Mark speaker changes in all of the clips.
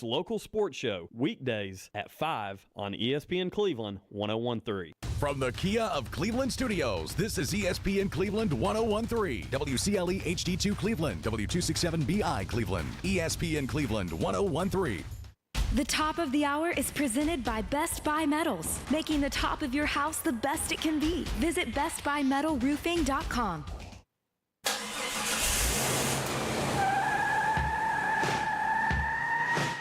Speaker 1: local sports show, weekdays at 5 on ESPN Cleveland 101.3.
Speaker 2: From the Kia of Cleveland Studios, this is ESPN Cleveland 101.3, WCLE HD2 Cleveland, W267BI Cleveland, ESPN Cleveland 101.3.
Speaker 3: The top of the hour is presented by Best Buy Metals, making the top of your house the best it can be. Visit bestbuymetalroofing.com.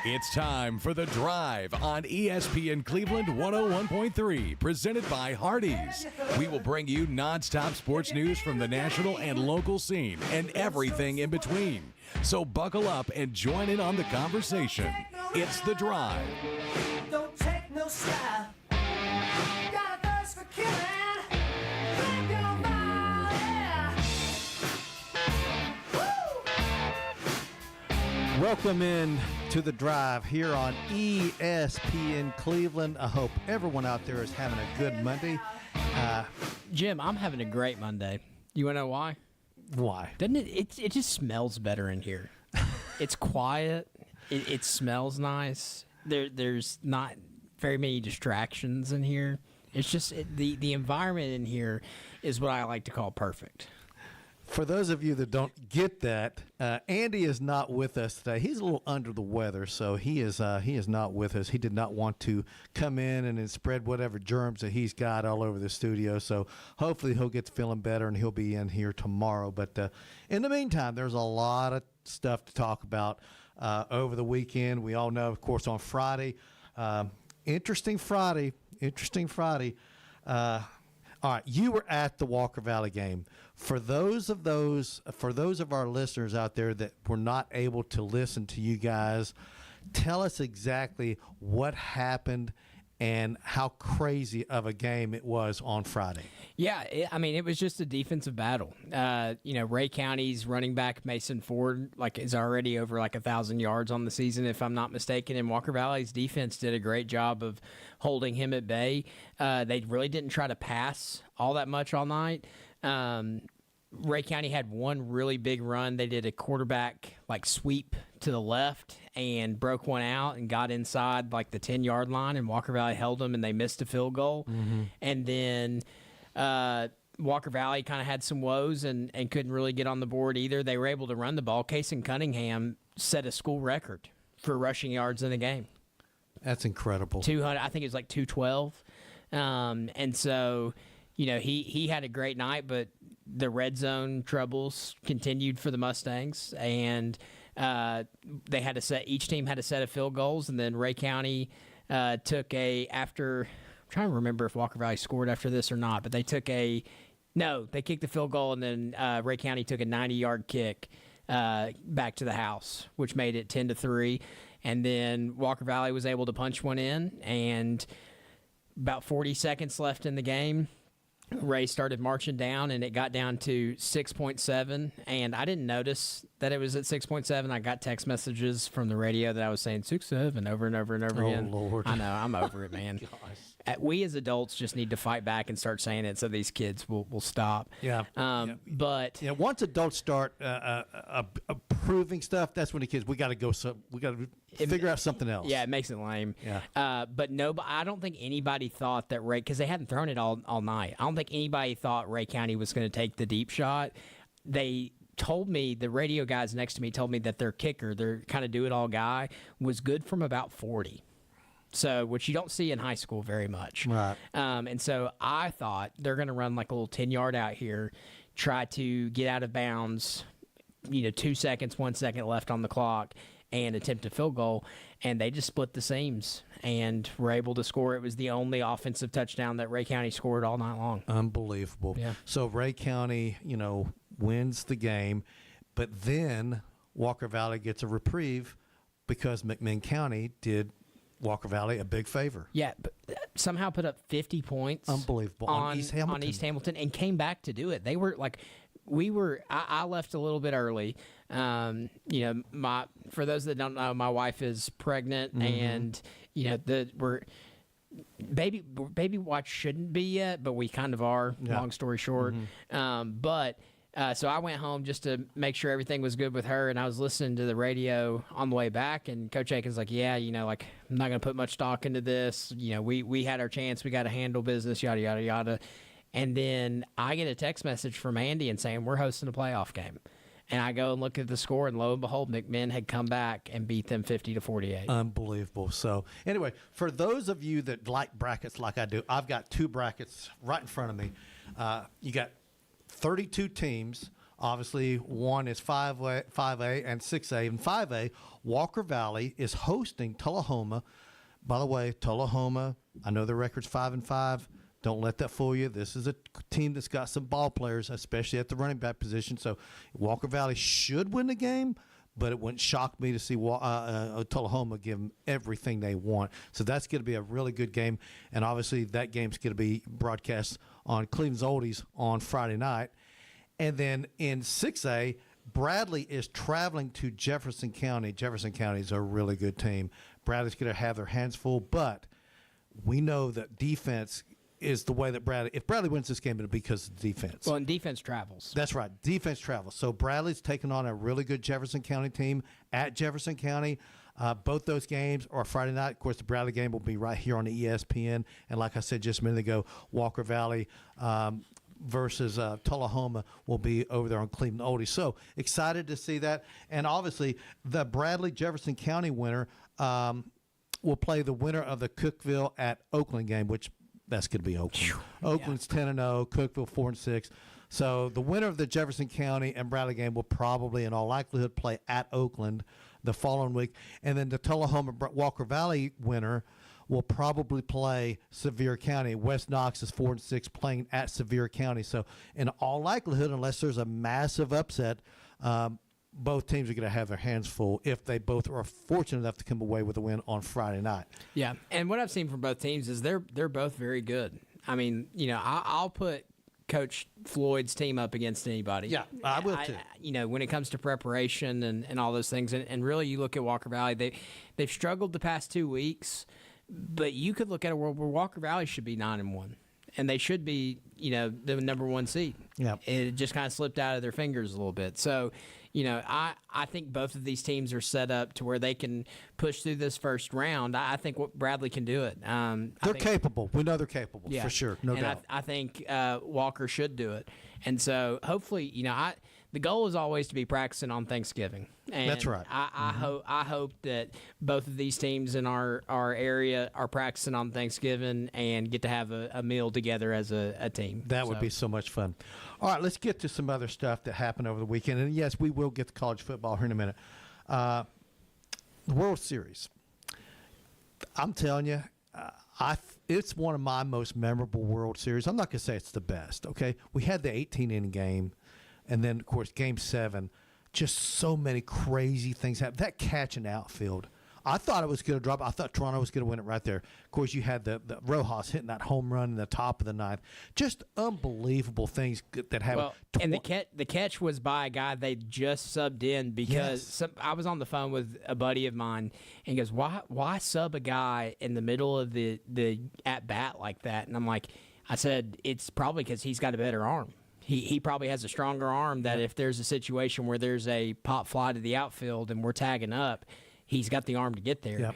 Speaker 2: It's time for The Drive on ESPN Cleveland 101.3, presented by Hardees. We will bring you nonstop sports news from the national and local scene and everything in between. So buckle up and join in on the conversation. It's The Drive.
Speaker 4: Don't take no slap. Got a thirst for killing. Grab your body. Woo!
Speaker 5: Welcome in to The Drive here on ESPN Cleveland. I hope everyone out there is having a good Monday.
Speaker 6: Jim, I'm having a great Monday. You want to know why?
Speaker 5: Why?
Speaker 6: Doesn't it? It just smells better in here. It's quiet. It smells nice. There's not very many distractions in here. It's just the environment in here is what I like to call perfect.
Speaker 5: For those of you that don't get that, Andy is not with us today. He's a little under the weather, so he is not with us. He did not want to come in and then spread whatever germs that he's got all over the studio. So hopefully he'll get to feeling better and he'll be in here tomorrow. But in the meantime, there's a lot of stuff to talk about over the weekend. We all know, of course, on Friday, interesting Friday. All right, you were at the Walker Valley game. For those of our listeners out there that were not able to listen to you guys, tell us exactly what happened and how crazy of a game it was on Friday.
Speaker 6: Yeah, it was just a defensive battle. Ray County's running back Mason Ford is already over 1,000 yards on the season, if I'm not mistaken. And Walker Valley's defense did a great job of holding him at bay. They really didn't try to pass all that much all night. Ray County had one really big run. They did a quarterback sweep to the left and broke one out and got inside the 10-yard line, and Walker Valley held them and they missed a field goal. Mm-hmm. And then Walker Valley kind of had some woes and couldn't really get on the board either. They were able to run the ball. Kason Cunningham set a school record for rushing yards in the game.
Speaker 5: That's incredible.
Speaker 6: 200, I think it was 212. And so, he had a great night, but the red zone troubles continued for the Mustangs, and they had to set. Each team had a set of field goals, and then Ray County took after. I'm trying to remember if Walker Valley scored after this or not, but they they kicked the field goal, and then Ray County took a 90-yard kick back to the house, which made it 10-3, and then Walker Valley was able to punch one in, and about 40 seconds left in the game, Ray started marching down, and it got down to 6.7, and I didn't notice that it was at 6.7. I got text messages from the radio that I was saying 6.7 over and over and over again.
Speaker 5: Oh, Lord.
Speaker 6: I know. I'm over it, man. We as adults just need to fight back and start saying it so these kids will stop.
Speaker 5: Yeah.
Speaker 6: But
Speaker 5: once adults start approving stuff, that's when the kids, we got to go. We got to figure out something else.
Speaker 6: Yeah, it makes it lame.
Speaker 5: Yeah.
Speaker 6: But I don't think anybody thought that Ray, because they hadn't thrown it all night. I don't think anybody thought Ray County was going to take the deep shot. They told me, the radio guys next to me told me that their kicker, their kind of do-it-all guy, was good from about 40. So, which you don't see in high school very much.
Speaker 5: Right.
Speaker 6: And so I thought they're going to run a little 10-yard out here, try to get out of bounds, 2 seconds, 1 second left on the clock, and attempt a field goal. And they just split the seams and were able to score. It was the only offensive touchdown that Ray County scored all night long.
Speaker 5: Unbelievable.
Speaker 6: Yeah.
Speaker 5: So Ray County, wins the game, but then Walker Valley gets a reprieve because McMinn County did Walker Valley a big favor.
Speaker 6: Yeah, but somehow put up 50 points.
Speaker 5: Unbelievable.
Speaker 6: On East Hamilton and came back to do it. They were I left a little bit early. For those that don't know, my wife is pregnant, and baby watch shouldn't be yet, but we kind of are. Yeah. Long story short, but So I went home just to make sure everything was good with her, and I was listening to the radio on the way back, and Coach Aiken's like, yeah, like, I'm not going to put much stock into this. We had our chance. We got to handle business, yada, yada, yada. And then I get a text message from Andy and saying, we're hosting a playoff game. And I go and look at the score, and lo and behold, McMinn had come back and beat them 50-48.
Speaker 5: Unbelievable. So, anyway, for those of you that like brackets like I do, I've got 2 brackets right in front of me. You got 32 teams. Obviously, one is 5A and 6A. In 5A, Walker Valley is hosting Tullahoma. By the way, Tullahoma, I know their record's 5-5. Don't let that fool you. This is a team that's got some ball players, especially at the running back position. So Walker Valley should win the game, but it wouldn't shock me to see Tullahoma give them everything they want. So that's going to be a really good game. And obviously that game's going to be broadcast on Cleveland's Oldies on Friday night. And then in 6A, Bradley is traveling to Jefferson County. Jefferson County is a really good team. Bradley's going to have their hands full, but we know that defense is the way that if Bradley wins this game, it'll be because of the defense.
Speaker 6: Well, and defense travels.
Speaker 5: That's right. Defense travels. So Bradley's taking on a really good Jefferson County team at Jefferson County. Both those games are Friday night. Of course, the Bradley game will be right here on the ESPN. And like I said just a minute ago, Walker Valley versus Tullahoma will be over there on Cleveland Oldies. So excited to see that. And obviously, the Bradley Jefferson County winner will play the winner of the Cookeville at Oakland game, which that's going to be Oakland. Oakland's 10-0, Cookeville 4-6. So the winner of the Jefferson County and Bradley game will probably, in all likelihood, play at Oakland the following week. And then the Tullahoma Walker Valley winner will probably play Sevier County. West Knox is 4-6 playing at Sevier County. So in all likelihood, unless there's a massive upset, both teams are going to have their hands full if they both are fortunate enough to come away with a win on Friday night.
Speaker 6: Yeah, and what I've seen from both teams is they're both very good. I mean, I'll put Coach Floyd's team up against anybody.
Speaker 5: Yeah, I will too.
Speaker 6: When it comes to preparation and all those things, and really you look at Walker Valley, they've struggled the past 2 weeks, but you could look at a world where Walker Valley should be 9-1. And they should be, the number 1 seed.
Speaker 5: Yeah.
Speaker 6: It just kind of slipped out of their fingers a little bit. So, I think both of these teams are set up to where they can push through this first round. I think Bradley can do it.
Speaker 5: They're capable. We know they're capable, for sure, no doubt.
Speaker 6: I think Walker should do it. And so, hopefully, the goal is always to be practicing on Thanksgiving. And
Speaker 5: that's right.
Speaker 6: I hope that both of these teams in our area are practicing on Thanksgiving and get to have a meal together as a team.
Speaker 5: That would be so much fun. All right, let's get to some other stuff that happened over the weekend. And, yes, we will get to college football here in a minute. The World Series. I'm telling you, it's one of my most memorable World Series. I'm not going to say it's the best, okay? We had the 18-inning game. And then, of course, Game 7, just so many crazy things happened. That catch in the outfield, I thought it was going to drop. I thought Toronto was going to win it right there. Of course, you had the Rojas hitting that home run in the top of the ninth. Just unbelievable things that happened.
Speaker 6: Well, and the catch was by a guy they just subbed in because I was on the phone with a buddy of mine, and he goes, why sub a guy in the middle of the at-bat like that? And I said, it's probably because he's got a better arm. He probably has a stronger arm that if there's a situation where there's a pop fly to the outfield and we're tagging up, he's got the arm to get there.
Speaker 5: Yep.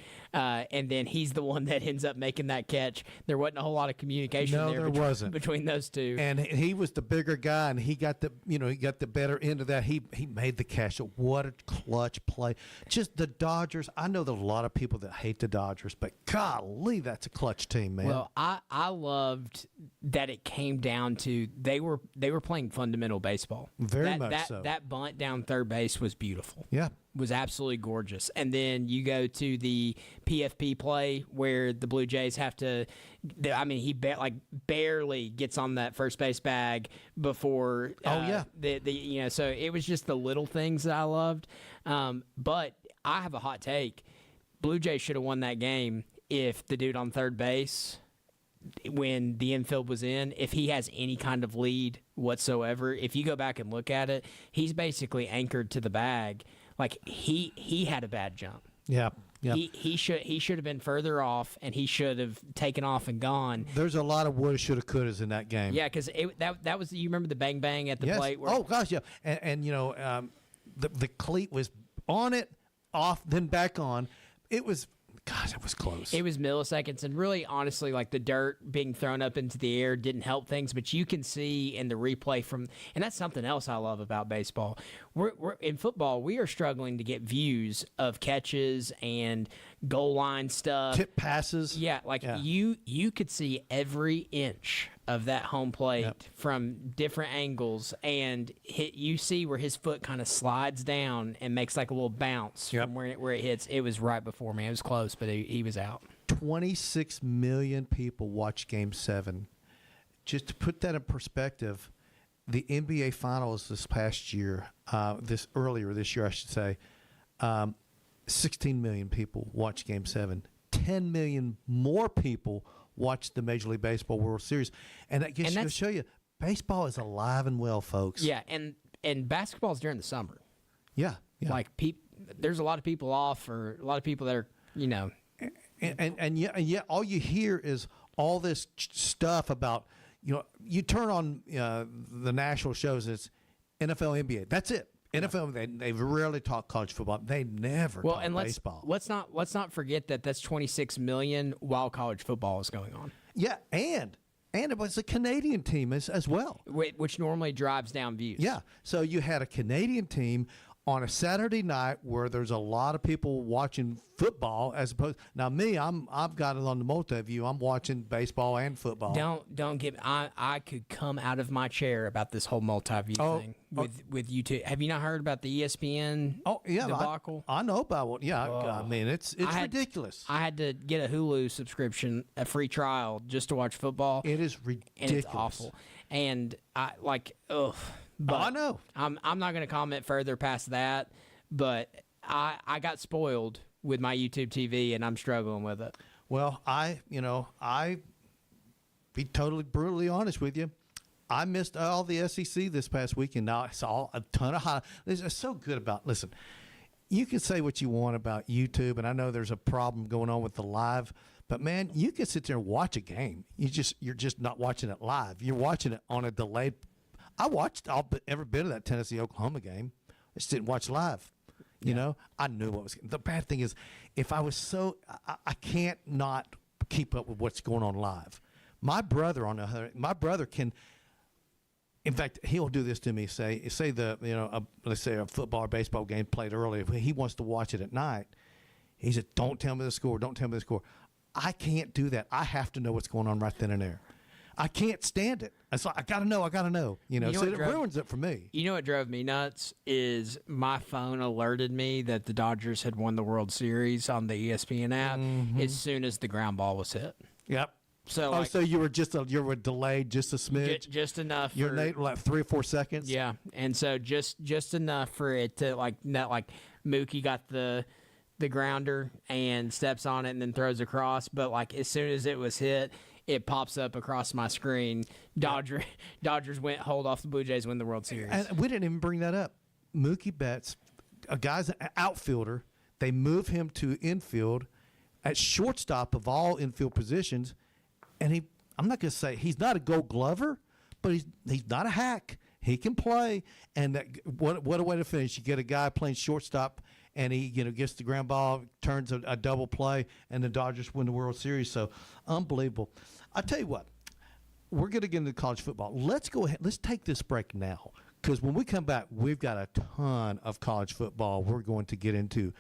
Speaker 6: And then he's the one that ends up making that catch. There wasn't a whole lot of communication between those two.
Speaker 5: And he was the bigger guy, and he got the better end of that. He made the catch. What a clutch play. Just the Dodgers. I know there's a lot of people that hate the Dodgers, but golly, that's a clutch team, man.
Speaker 6: Well, I loved that it came down to they were playing fundamental baseball.
Speaker 5: Very much so.
Speaker 6: That bunt down third base was beautiful.
Speaker 5: Yeah.
Speaker 6: Was absolutely gorgeous. And then you go to the PFP play where the Blue Jays have to he barely gets on that first base bag before so it was just the little things that I loved. But I have a hot take. Blue Jays should have won that game if the dude on third base, when the infield was in, if he has any kind of lead whatsoever, if you go back and look at it, he's basically anchored to the bag. Like he had a bad jump.
Speaker 5: Yeah. Yeah.
Speaker 6: He should have been further off, and he should have taken off and gone.
Speaker 5: There's a lot of woulda, shoulda, couldas in that game.
Speaker 6: Yeah, because that was, you remember the bang bang at the
Speaker 5: Yes.
Speaker 6: plate? Where,
Speaker 5: Oh gosh, yeah. And the cleat was on it, off, then back on. It was close.
Speaker 6: It was milliseconds, and really, honestly, like the dirt being thrown up into the air didn't help things. But you can see in the replay and that's something else I love about baseball. We're in football, we are struggling to get views of catches and goal line stuff,
Speaker 5: Tip passes.
Speaker 6: Yeah, you could see every inch of that home plate from different angles, and you see where his foot kind of slides down and makes like a little bounce from where it hits. It was right before me. It was close, but he was out.
Speaker 5: 26 million people watch Game 7. Just to put that in perspective, the NBA Finals this past year, earlier this year, I should say, 16 million people watched Game 7. 10 million more people watched the Major League Baseball World Series. And that gets to show you, baseball is alive and well, folks.
Speaker 6: Yeah, and basketball's during the summer.
Speaker 5: Yeah.
Speaker 6: Like, there's a lot of people off, or a lot of people that are,
Speaker 5: And yet all you hear is all this stuff about, you turn on the national shows, and it's NFL, NBA. That's it. NFL, they rarely talk college football. They never talk baseball.
Speaker 6: Let's not forget that that's 26 million while college football is going on.
Speaker 5: Yeah, and it was a Canadian team as well.
Speaker 6: Which normally drives down views.
Speaker 5: Yeah, so you had a Canadian team on a Saturday night where there's a lot of people watching football, as opposed. Now me, I've got it on the multi-view. I'm watching baseball and football.
Speaker 6: Don't give. I could come out of my chair about this whole multi-view thing with YouTube. Have you not heard about the ESPN? Debacle?
Speaker 5: I know about it. Yeah, I mean it's ridiculous.
Speaker 6: I had to get a Hulu subscription, a free trial, just to watch football.
Speaker 5: It is ridiculous.
Speaker 6: And it's awful. And But
Speaker 5: I know.
Speaker 6: I'm not going to comment further past that, but I got spoiled with my YouTube TV, and I'm struggling with it.
Speaker 5: Well, I be totally brutally honest with you. I missed all the SEC this past weekend. Now I saw a ton of highlights. It's so good about. Listen, you can say what you want about YouTube, and I know there's a problem going on with the live. But man, you can sit there and watch a game. You're just not watching it live. You're watching it on a delayed. I watched every bit of that Tennessee-Oklahoma game. I just didn't watch live. You know, I knew what was. The bad thing is, if I was I can't not keep up with what's going on live. My brother can. In fact, he'll do this to me. Say let's say a football or baseball game played early. If he wants to watch it at night, he said, "Don't tell me the score. Don't tell me the score." I can't do that. I have to know what's going on right then and there. I can't stand it. It's like, I gotta know. So it ruins it for me.
Speaker 6: You know what drove me nuts is my phone alerted me that the Dodgers had won the World Series on the ESPN app as soon as the ground ball was hit.
Speaker 5: Yep.
Speaker 6: So
Speaker 5: so you were delayed just a smidge,
Speaker 6: just enough.
Speaker 5: You're late like 3 or 4 seconds.
Speaker 6: Yeah, and so just enough for it to Mookie got the grounder and steps on it and then throws across, but like as soon as it was hit, it pops up across my screen. Dodgers hold off the Blue Jays, win the World Series.
Speaker 5: And we didn't even bring that up. Mookie Betts, a guy's an outfielder. They move him to infield at shortstop of all infield positions, and I'm not going to say he's not a Gold Glover, but he's not a hack. He can play, and what a way to finish. You get a guy playing shortstop, and he gets the ground ball, turns a double play, and the Dodgers win the World Series. So unbelievable. I tell you what, we're going to get into college football. Let's go ahead. Let's take this break now, because when we come back, we've got a ton of college football we're going to get into.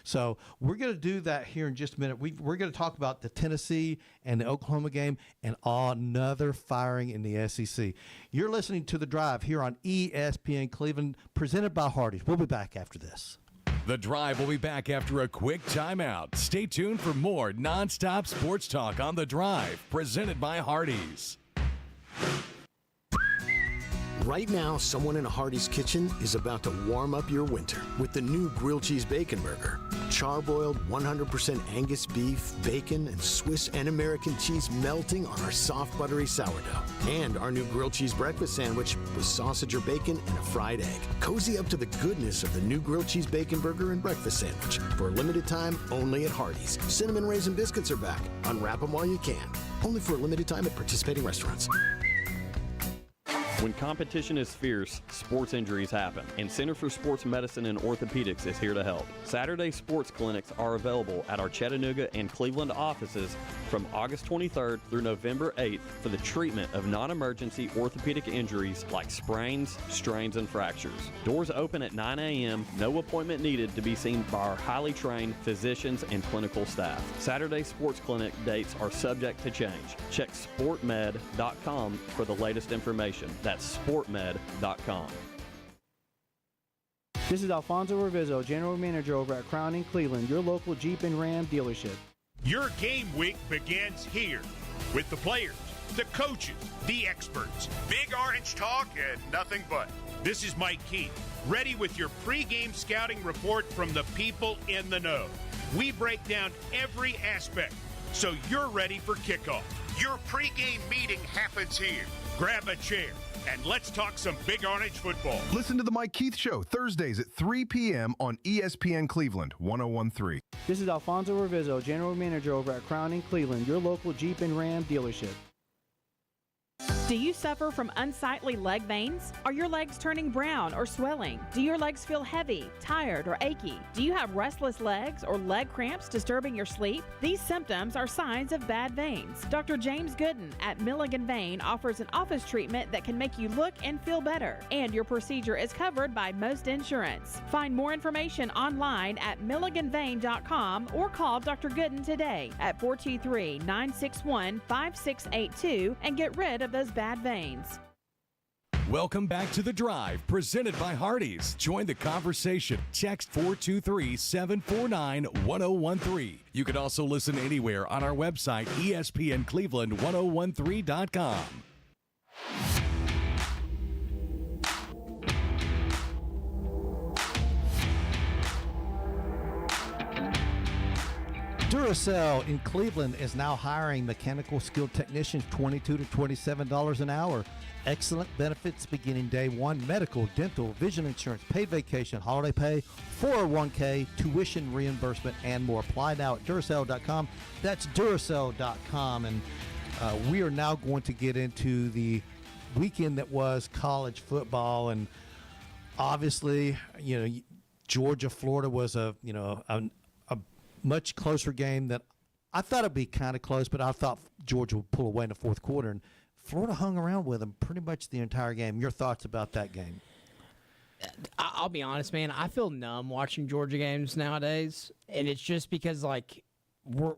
Speaker 5: So we're going to do that here in just a minute. We're going to talk about the Tennessee and the Oklahoma game and another firing in the SEC. You're listening to The Drive here on ESPN Cleveland, presented by Hardees. We'll be back after this.
Speaker 2: The Drive will be back after a quick timeout. Stay tuned for more nonstop sports talk on The Drive, presented by Hardees.
Speaker 7: Right now, someone in a Hardee's kitchen is about to warm up your winter with the new grilled cheese bacon burger. Charbroiled 100% Angus beef, bacon, and Swiss and American cheese melting on our soft, buttery sourdough. And our new grilled cheese breakfast sandwich with sausage or bacon and a fried egg. Cozy up to the goodness of the new grilled cheese bacon burger and breakfast sandwich. For a limited time, only at Hardee's. Cinnamon Raisin Biscuits are back. Unwrap them while you can. Only for a limited time at participating restaurants.
Speaker 1: When competition is fierce, sports injuries happen, and Center for Sports Medicine and Orthopedics is here to help. Saturday sports clinics are available at our Chattanooga and Cleveland offices from August 23rd through November 8th for the treatment of non-emergency orthopedic injuries like sprains, strains, and fractures. Doors open at 9 a.m., no appointment needed to be seen by our highly trained physicians and clinical staff. Saturday sports clinic dates are subject to change. Check sportmed.com for the latest information. That's sportmed.com.
Speaker 8: This is Alfonso Revizo, General Manager over at Crown in Cleveland, your local Jeep and Ram dealership.
Speaker 9: Your game week begins here with the players, the coaches, the experts. Big Orange talk and nothing but. This is Mike Keith, ready with your pregame scouting report from the people in the know. We break down every aspect, so you're ready for kickoff. Your pregame meeting happens here. Grab a chair and let's talk some Big Orange football.
Speaker 10: Listen to the Mike Keith Show Thursdays at 3 p.m. on ESPN Cleveland 101.3.
Speaker 8: This is Alfonso Revizo, General Manager over at Crown in Cleveland, your local Jeep and Ram dealership.
Speaker 11: Do you suffer from unsightly leg veins? Are your legs turning brown or swelling? Do your legs feel heavy, tired, or achy? Do you have restless legs or leg cramps disturbing your sleep? These symptoms are signs of bad veins. Dr. James Gooden at Milligan Vein offers an office treatment that can make you look and feel better, and your procedure is covered by most insurance. Find more information online at milliganvein.com or call Dr. Gooden today at 423-961-5682 and get rid of those bad veins.
Speaker 2: Welcome back to The Drive, presented by Hardees. Join the conversation. Text 423-749-1013. You can also listen anywhere on our website, ESPNCleveland1013.com.
Speaker 5: Duracell in Cleveland is now hiring mechanical skilled technicians $22 to $27 an hour. Excellent benefits beginning day one: medical, dental, vision insurance, paid vacation, holiday pay, 401k, tuition reimbursement, and more. Apply now at Duracell.com. That's Duracell.com. And we are now going to get into the weekend that was college football. And obviously, Georgia, Florida was a much closer game than I thought it'd be. Kind of close, but I thought Georgia would pull away in the fourth quarter, and Florida hung around with them pretty much the entire game. Your thoughts about that game?
Speaker 6: I'll be honest, man. I feel numb watching Georgia games nowadays, and it's just because we're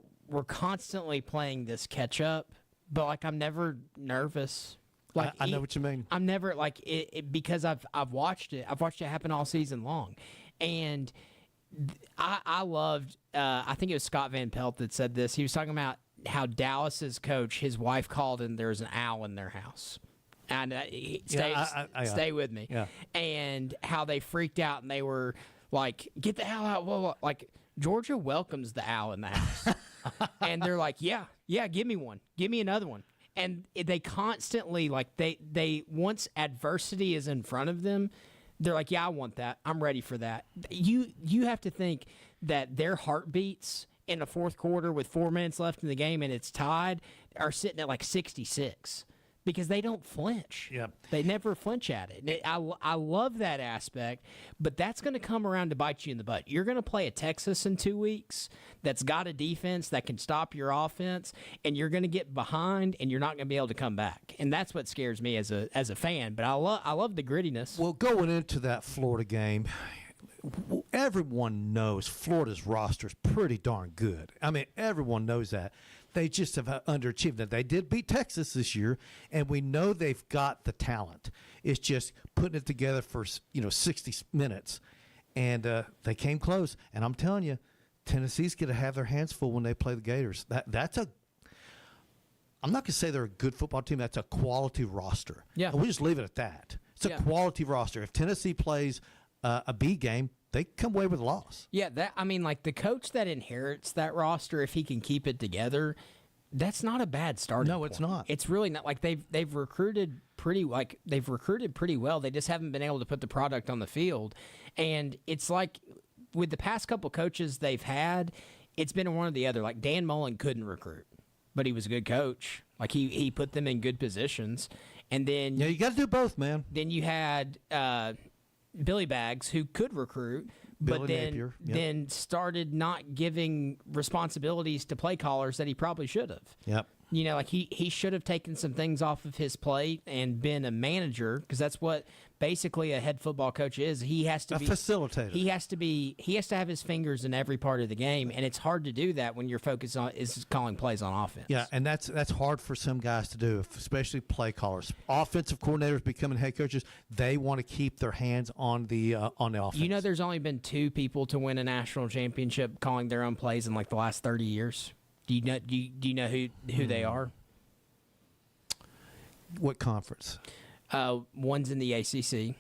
Speaker 6: constantly playing this catch up. But I'm never nervous.
Speaker 5: I know what you mean.
Speaker 6: I'm never because I've watched it. I've watched it happen all season long, and I loved. I think it was Scott Van Pelt that said this. He was talking about how Dallas's coach, his wife called, and there's an owl in their house. And stay with me.
Speaker 5: Yeah.
Speaker 6: And how they freaked out and they were like, "Get the owl out!" Well, like Georgia welcomes the owl in the house, and they're like, "Yeah, give me one, give me another one." And they constantly they once adversity is in front of them, they're like, "Yeah, I want that. I'm ready for that." You have to think that their heartbeats in the fourth quarter with 4 minutes left in the game and it's tied are sitting at 66 because they don't flinch.
Speaker 5: Yep.
Speaker 6: They never flinch at it. I love that aspect, but that's going to come around to bite you in the butt. You're going to play a Texas in 2 weeks that's got a defense that can stop your offense, and you're going to get behind, and you're not going to be able to come back. And that's what scares me as a fan. But I love the grittiness.
Speaker 5: Well, going into that Florida game, everyone knows Florida's roster is pretty darn good. I mean, everyone knows that. They just have underachieved. Now, they did beat Texas this year, and we know they've got the talent. It's just putting it together for 60 minutes, and they came close. And I'm telling you, Tennessee's going to have their hands full when they play the Gators. I'm not going to say they're a good football team. That's a quality roster.
Speaker 6: Yeah.
Speaker 5: And we just leave it at that. It's a quality roster. If Tennessee plays a B game, they come away with a loss.
Speaker 6: Yeah, the coach that inherits that roster, if he can keep it together, that's not a bad starting point.
Speaker 5: No, it's not.
Speaker 6: It's really not. Like they've recruited pretty well. They just haven't been able to put the product on the field. And it's like with the past couple coaches they've had, it's been one or the other. Like Dan Mullen couldn't recruit, but he was a good coach. Like he put them in good positions. And then
Speaker 5: you got to do both, man.
Speaker 6: Then you had Billy Baggs, who could recruit, but then started not giving responsibilities to play callers that he probably should have.
Speaker 5: Yep.
Speaker 6: You know, like he should have taken some things off of his plate and been a manager, because that's what basically a head football coach is. He has to be a
Speaker 5: facilitator.
Speaker 6: He has to have his fingers in every part of the game, and it's hard to do that when your focus is calling plays on offense.
Speaker 5: Yeah, and that's hard for some guys to do, especially play callers. Offensive coordinators becoming head coaches, they want to keep their hands on the offense.
Speaker 6: You know, there's only been 2 people to win a national championship calling their own plays in like the last 30 years. Do you know who they are?
Speaker 5: What conference?
Speaker 6: One's in the ACC,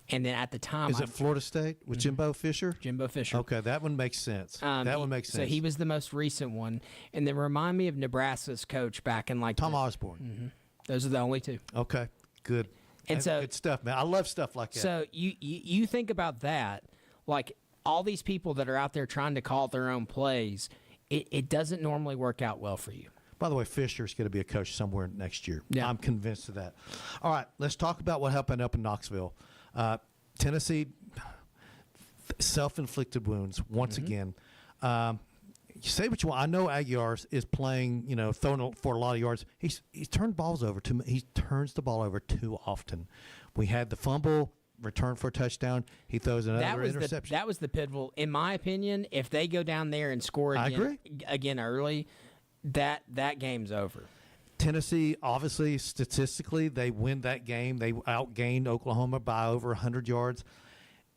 Speaker 6: and then at the time,
Speaker 5: is it Florida State with Jimbo Fisher?
Speaker 6: Jimbo Fisher.
Speaker 5: Okay, that one makes sense. That one makes sense.
Speaker 6: So he was the most recent one, and then remind me of Nebraska's coach back in like
Speaker 5: Tom Osborne.
Speaker 6: Mm-hmm. Those are the only 2.
Speaker 5: Okay, good.
Speaker 6: And so
Speaker 5: good stuff, man. I love stuff like that.
Speaker 6: So you think about that, like all these people that are out there trying to call their own plays. It doesn't normally work out well for you.
Speaker 5: By the way, Fisher's going to be a coach somewhere next year.
Speaker 6: Yeah.
Speaker 5: I'm convinced of that. All right, let's talk about what happened up in Knoxville. Tennessee, self-inflicted wounds once again. You say what you want. I know Aguiar is playing, throwing for a lot of yards. He's turned balls over too. He turns the ball over too often. We had the fumble. Return for a touchdown. He throws another interception.
Speaker 6: That was the pivotal, in my opinion. If they go down there and score again early, that game's over.
Speaker 5: Tennessee, obviously, statistically, they win that game. They outgained Oklahoma by over 100 yards.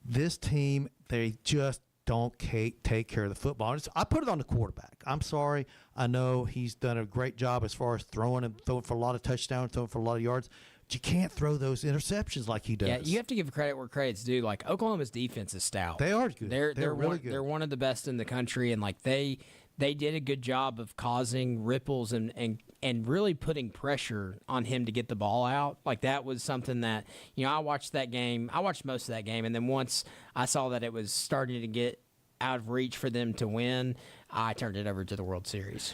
Speaker 5: This team, they just don't take care of the football. I put it on the quarterback. I'm sorry. I know he's done a great job as far as throwing for a lot of touchdowns, throwing for a lot of yards. But you can't throw those interceptions like he does.
Speaker 6: Yeah, you have to give credit where credit's due. Like Oklahoma's defense is stout.
Speaker 5: They are good.
Speaker 6: They're
Speaker 5: really good.
Speaker 6: They're one of the best in the country, and like they did a good job of causing ripples and really putting pressure on him to get the ball out. Like that was something that I watched that game. I watched most of that game, and then once I saw that it was starting to get out of reach for them to win, I turned it over to the World Series.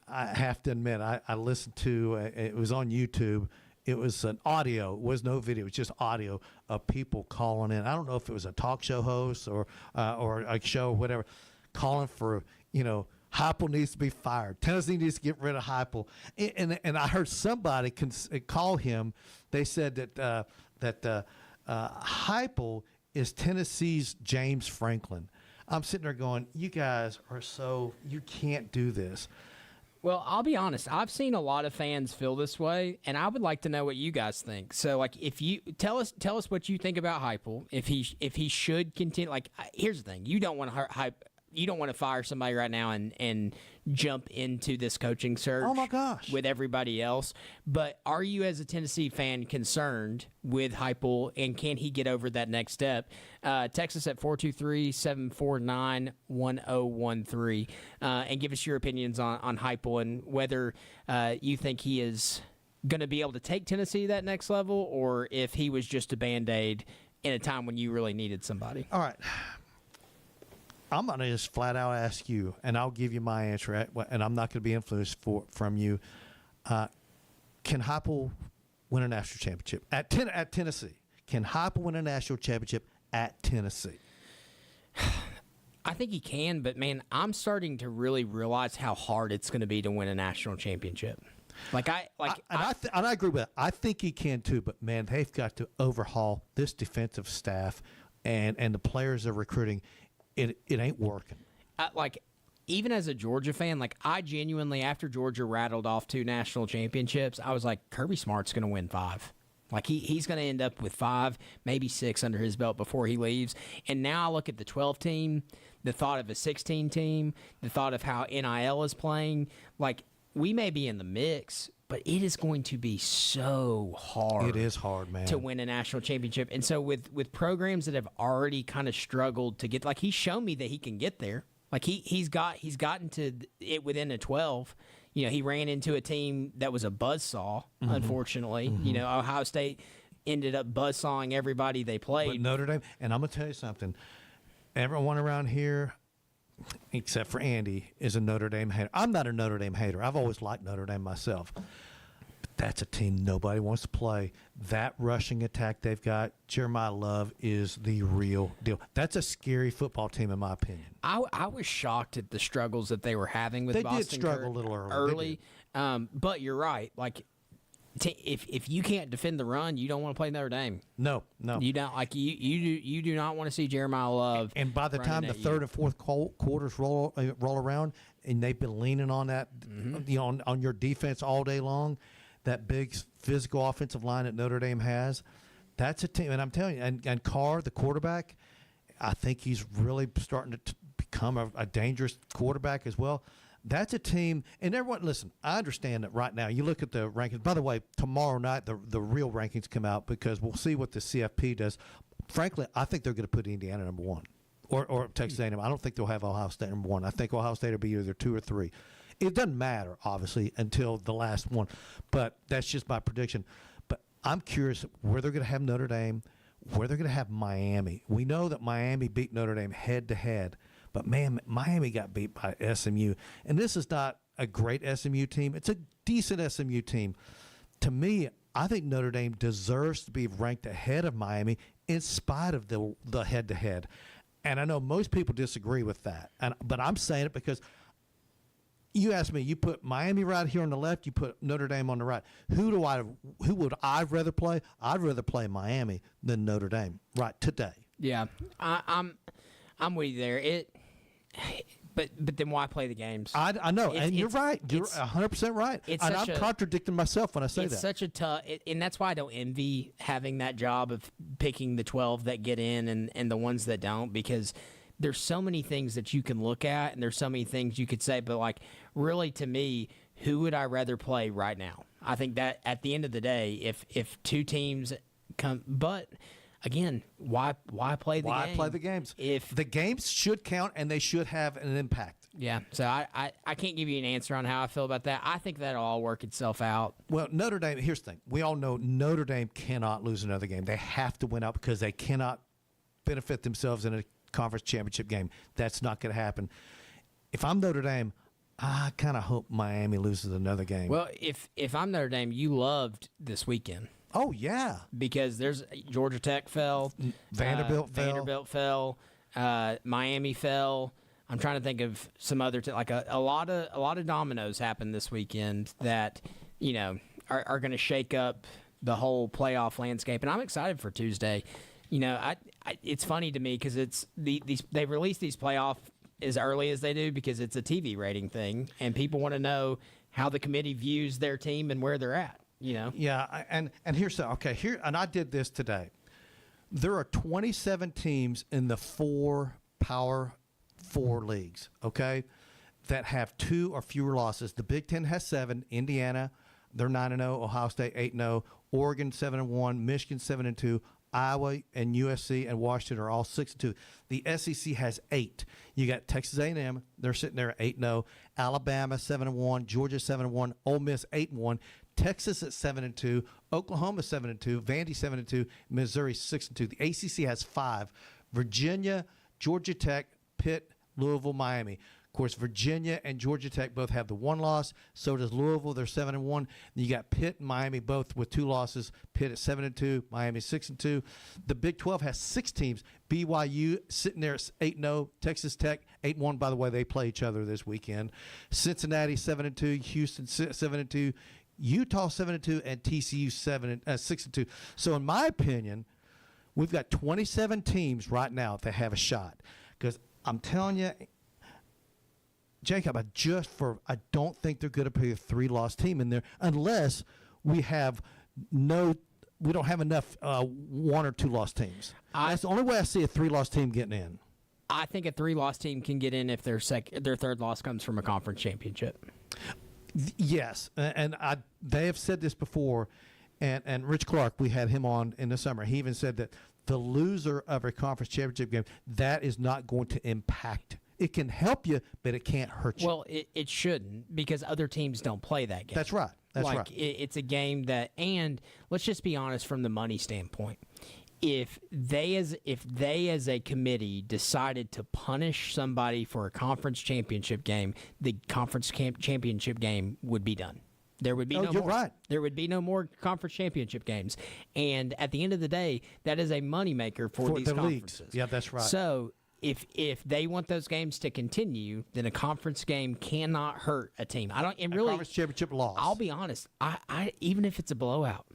Speaker 5: I have to admit, I listened to it was on YouTube. It was an audio. It was no video. It was just audio of people calling in. I don't know if it was a talk show host or a show or whatever, calling for, Heupel needs to be fired. Tennessee needs to get rid of Heupel. And I heard somebody call him. They said that Heupel is Tennessee's James Franklin. I'm sitting there going, you guys are you can't do this.
Speaker 6: Well, I'll be honest. I've seen a lot of fans feel this way, and I would like to know what you guys think. So, like, if you tell us what you think about Heupel, if he should continue. Like, here's the thing: you don't want to fire somebody right now and jump into this coaching search.
Speaker 5: Oh my gosh!
Speaker 6: With everybody else, but are you, as a Tennessee fan, concerned with Heupel, and can he get over that next step? Text us at 423-749-1013 and give us your opinions on Heupel and whether you think he is going to be able to take Tennessee to that next level, or if he was just a Band-Aid in a time when you really needed somebody.
Speaker 5: All right. I'm going to just flat out ask you, and I'll give you my answer, and I'm not going to be influenced from you. Can Heupel win a national championship at Tennessee? Can Heupel win a national championship at Tennessee?
Speaker 6: I think he can, but, man, I'm starting to really realize how hard it's going to be to win a national championship. I agree with that. I think he can too, but, man, they've got to overhaul this defensive staff and the players they're recruiting. It ain't working. Even as a Georgia fan, I genuinely, after Georgia rattled off 2 national championships, I was like, Kirby Smart's going to win 5. He's going to end up with 5, maybe 6 under his belt before he leaves. And now I look at the 12 team, the thought of a 16 team, the thought of how NIL is playing. We may be in the mix, but it is going to be so hard.
Speaker 5: It is hard, man,
Speaker 6: to win a national championship. And so with programs that have already kind of struggled to get, like, he's shown me that he can get there. Like he's gotten to it within a 12. You know, he ran into a team that was a buzzsaw, unfortunately. You know, Ohio State ended up buzzsawing everybody they played.
Speaker 5: But Notre Dame, and I'm going to tell you something. Everyone around here, except for Andy, is a Notre Dame hater. I'm not a Notre Dame hater. I've always liked Notre Dame myself. But that's a team nobody wants to play. That rushing attack they've got, Jeremiah Love is the real deal. That's a scary football team, in my opinion.
Speaker 6: I was shocked at the struggles that they were having with
Speaker 5: They
Speaker 6: Boston.
Speaker 5: did struggle a little early.
Speaker 6: But you're right. Like, if you can't defend the run, you don't want to play Notre Dame.
Speaker 5: No.
Speaker 6: You don't. Like you do not want to see Jeremiah Love.
Speaker 5: And by the time the third and fourth quarters roll around, and they've been leaning on that, you know, on your defense all day long, that big physical offensive line that Notre Dame has, that's a team. And I'm telling you, and Carr, the quarterback, I think he's really starting to become a dangerous quarterback as well. That's a team, and everyone, listen, I understand that right now. You look at the rankings. By the way, tomorrow night, the real rankings come out because we'll see what the CFP does. Frankly, I think they're going to put Indiana number 1 or Texas A&M. I don't think they'll have Ohio State number 1. I think Ohio State will be either 2 or 3. It doesn't matter, obviously, until the last one, but that's just my prediction. But I'm curious where they're going to have Notre Dame, where they're going to have Miami. We know that Miami beat Notre Dame head-to-head. But, man, Miami got beat by SMU. And this is not a great SMU team. It's a decent SMU team. To me, I think Notre Dame deserves to be ranked ahead of Miami in spite of the head-to-head. And I know most people disagree with that. But I'm saying it because you ask me, you put Miami right here on the left, you put Notre Dame on the right. Who would I rather play? I'd rather play Miami than Notre Dame right today.
Speaker 6: Yeah, I'm with you there. But then why play the games?
Speaker 5: I know, and you're right. You're 100% right. And I'm contradicting myself when I say that.
Speaker 6: It's such a tough, and that's why I don't envy having that job of picking the 12 that get in and the ones that don't, because there's so many things that you can look at, and there's so many things you could say. But, like, really, to me, who would I rather play right now? I think that at the end of the day, if two teams come, but again, why play the games?
Speaker 5: Why play the games?
Speaker 6: If
Speaker 5: the games should count and they should have an impact.
Speaker 6: Yeah, so I can't give you an answer on how I feel about that. I think that'll all work itself out.
Speaker 5: Well, Notre Dame, here's the thing. We all know Notre Dame cannot lose another game. They have to win out because they cannot benefit themselves in a conference championship game. That's not going to happen. If I'm Notre Dame, I kind of hope Miami loses another game.
Speaker 6: Well, if I'm Notre Dame, you loved this weekend.
Speaker 5: Oh, yeah.
Speaker 6: Because there's Georgia Tech fell.
Speaker 5: Vanderbilt
Speaker 6: fell. Miami fell. I'm trying to think of some other a lot of dominoes happened this weekend that, you know, are going to shake up the whole playoff landscape. And I'm excited for Tuesday. You know, it's funny to me because it's they release these playoff as early as they do because it's a TV rating thing, and people want to know how the committee views their team and where they're at. You know?
Speaker 5: Yeah, and here's and I did this today. There are 27 teams in the 4 Power 4 leagues, okay, that have 2 or fewer losses. The Big Ten has 7. Indiana, they're 9-0. Ohio State 8-0. Oregon 7-1. Michigan 7-2. Iowa and USC and Washington are all 6-2. The SEC has 8. You got Texas A&M, they're sitting there at 8-0. Alabama 7-1. Georgia 7-1. Ole Miss 8-1. Texas at 7-2, Oklahoma 7-2, Vandy 7-2, Missouri 6-2. The ACC has 5: Virginia, Georgia Tech, Pitt, Louisville, Miami. Of course, Virginia and Georgia Tech both have the 1 loss. So does Louisville. They're 7-1. You got Pitt and Miami both with 2 losses. Pitt at 7-2, Miami 6-2. The Big 12 has 6 teams. BYU sitting there at 8-0. Texas Tech 8-1. By the way, they play each other this weekend. Cincinnati 7-2. Houston 7-2. Utah 7-2 and TCU 6-2. So in my opinion, we've got 27 teams right now that have a shot. Because I'm telling you, Jacob, I don't think they're going to put a 3-loss team in there unless we don't have enough 1 or 2 loss teams. That's the only way I see a 3-loss team getting in.
Speaker 6: I think a 3-loss team can get in if their third loss comes from a conference championship.
Speaker 5: Yes, and they have said this before, and Rich Clark, we had him on in the summer. He even said that the loser of a conference championship game, that is not going to impact. It can help you, but it can't hurt you.
Speaker 6: Well, it shouldn't, because other teams don't play that game.
Speaker 5: That's right. That's right.
Speaker 6: It's a game that, and let's just be honest from the money standpoint. If they as a committee decided to punish somebody for a conference championship game, the conference championship game would be done. There would be no
Speaker 5: you're
Speaker 6: more.
Speaker 5: Right.
Speaker 6: There would be no more conference championship games. And at the end of the day, that is a moneymaker for these
Speaker 5: the
Speaker 6: conferences.
Speaker 5: leagues. Yeah, that's right.
Speaker 6: So if they want those games to continue, then a conference game cannot hurt a team. I don't. And really,
Speaker 5: conference championship loss.
Speaker 6: I'll be honest. I even if it's a blowout,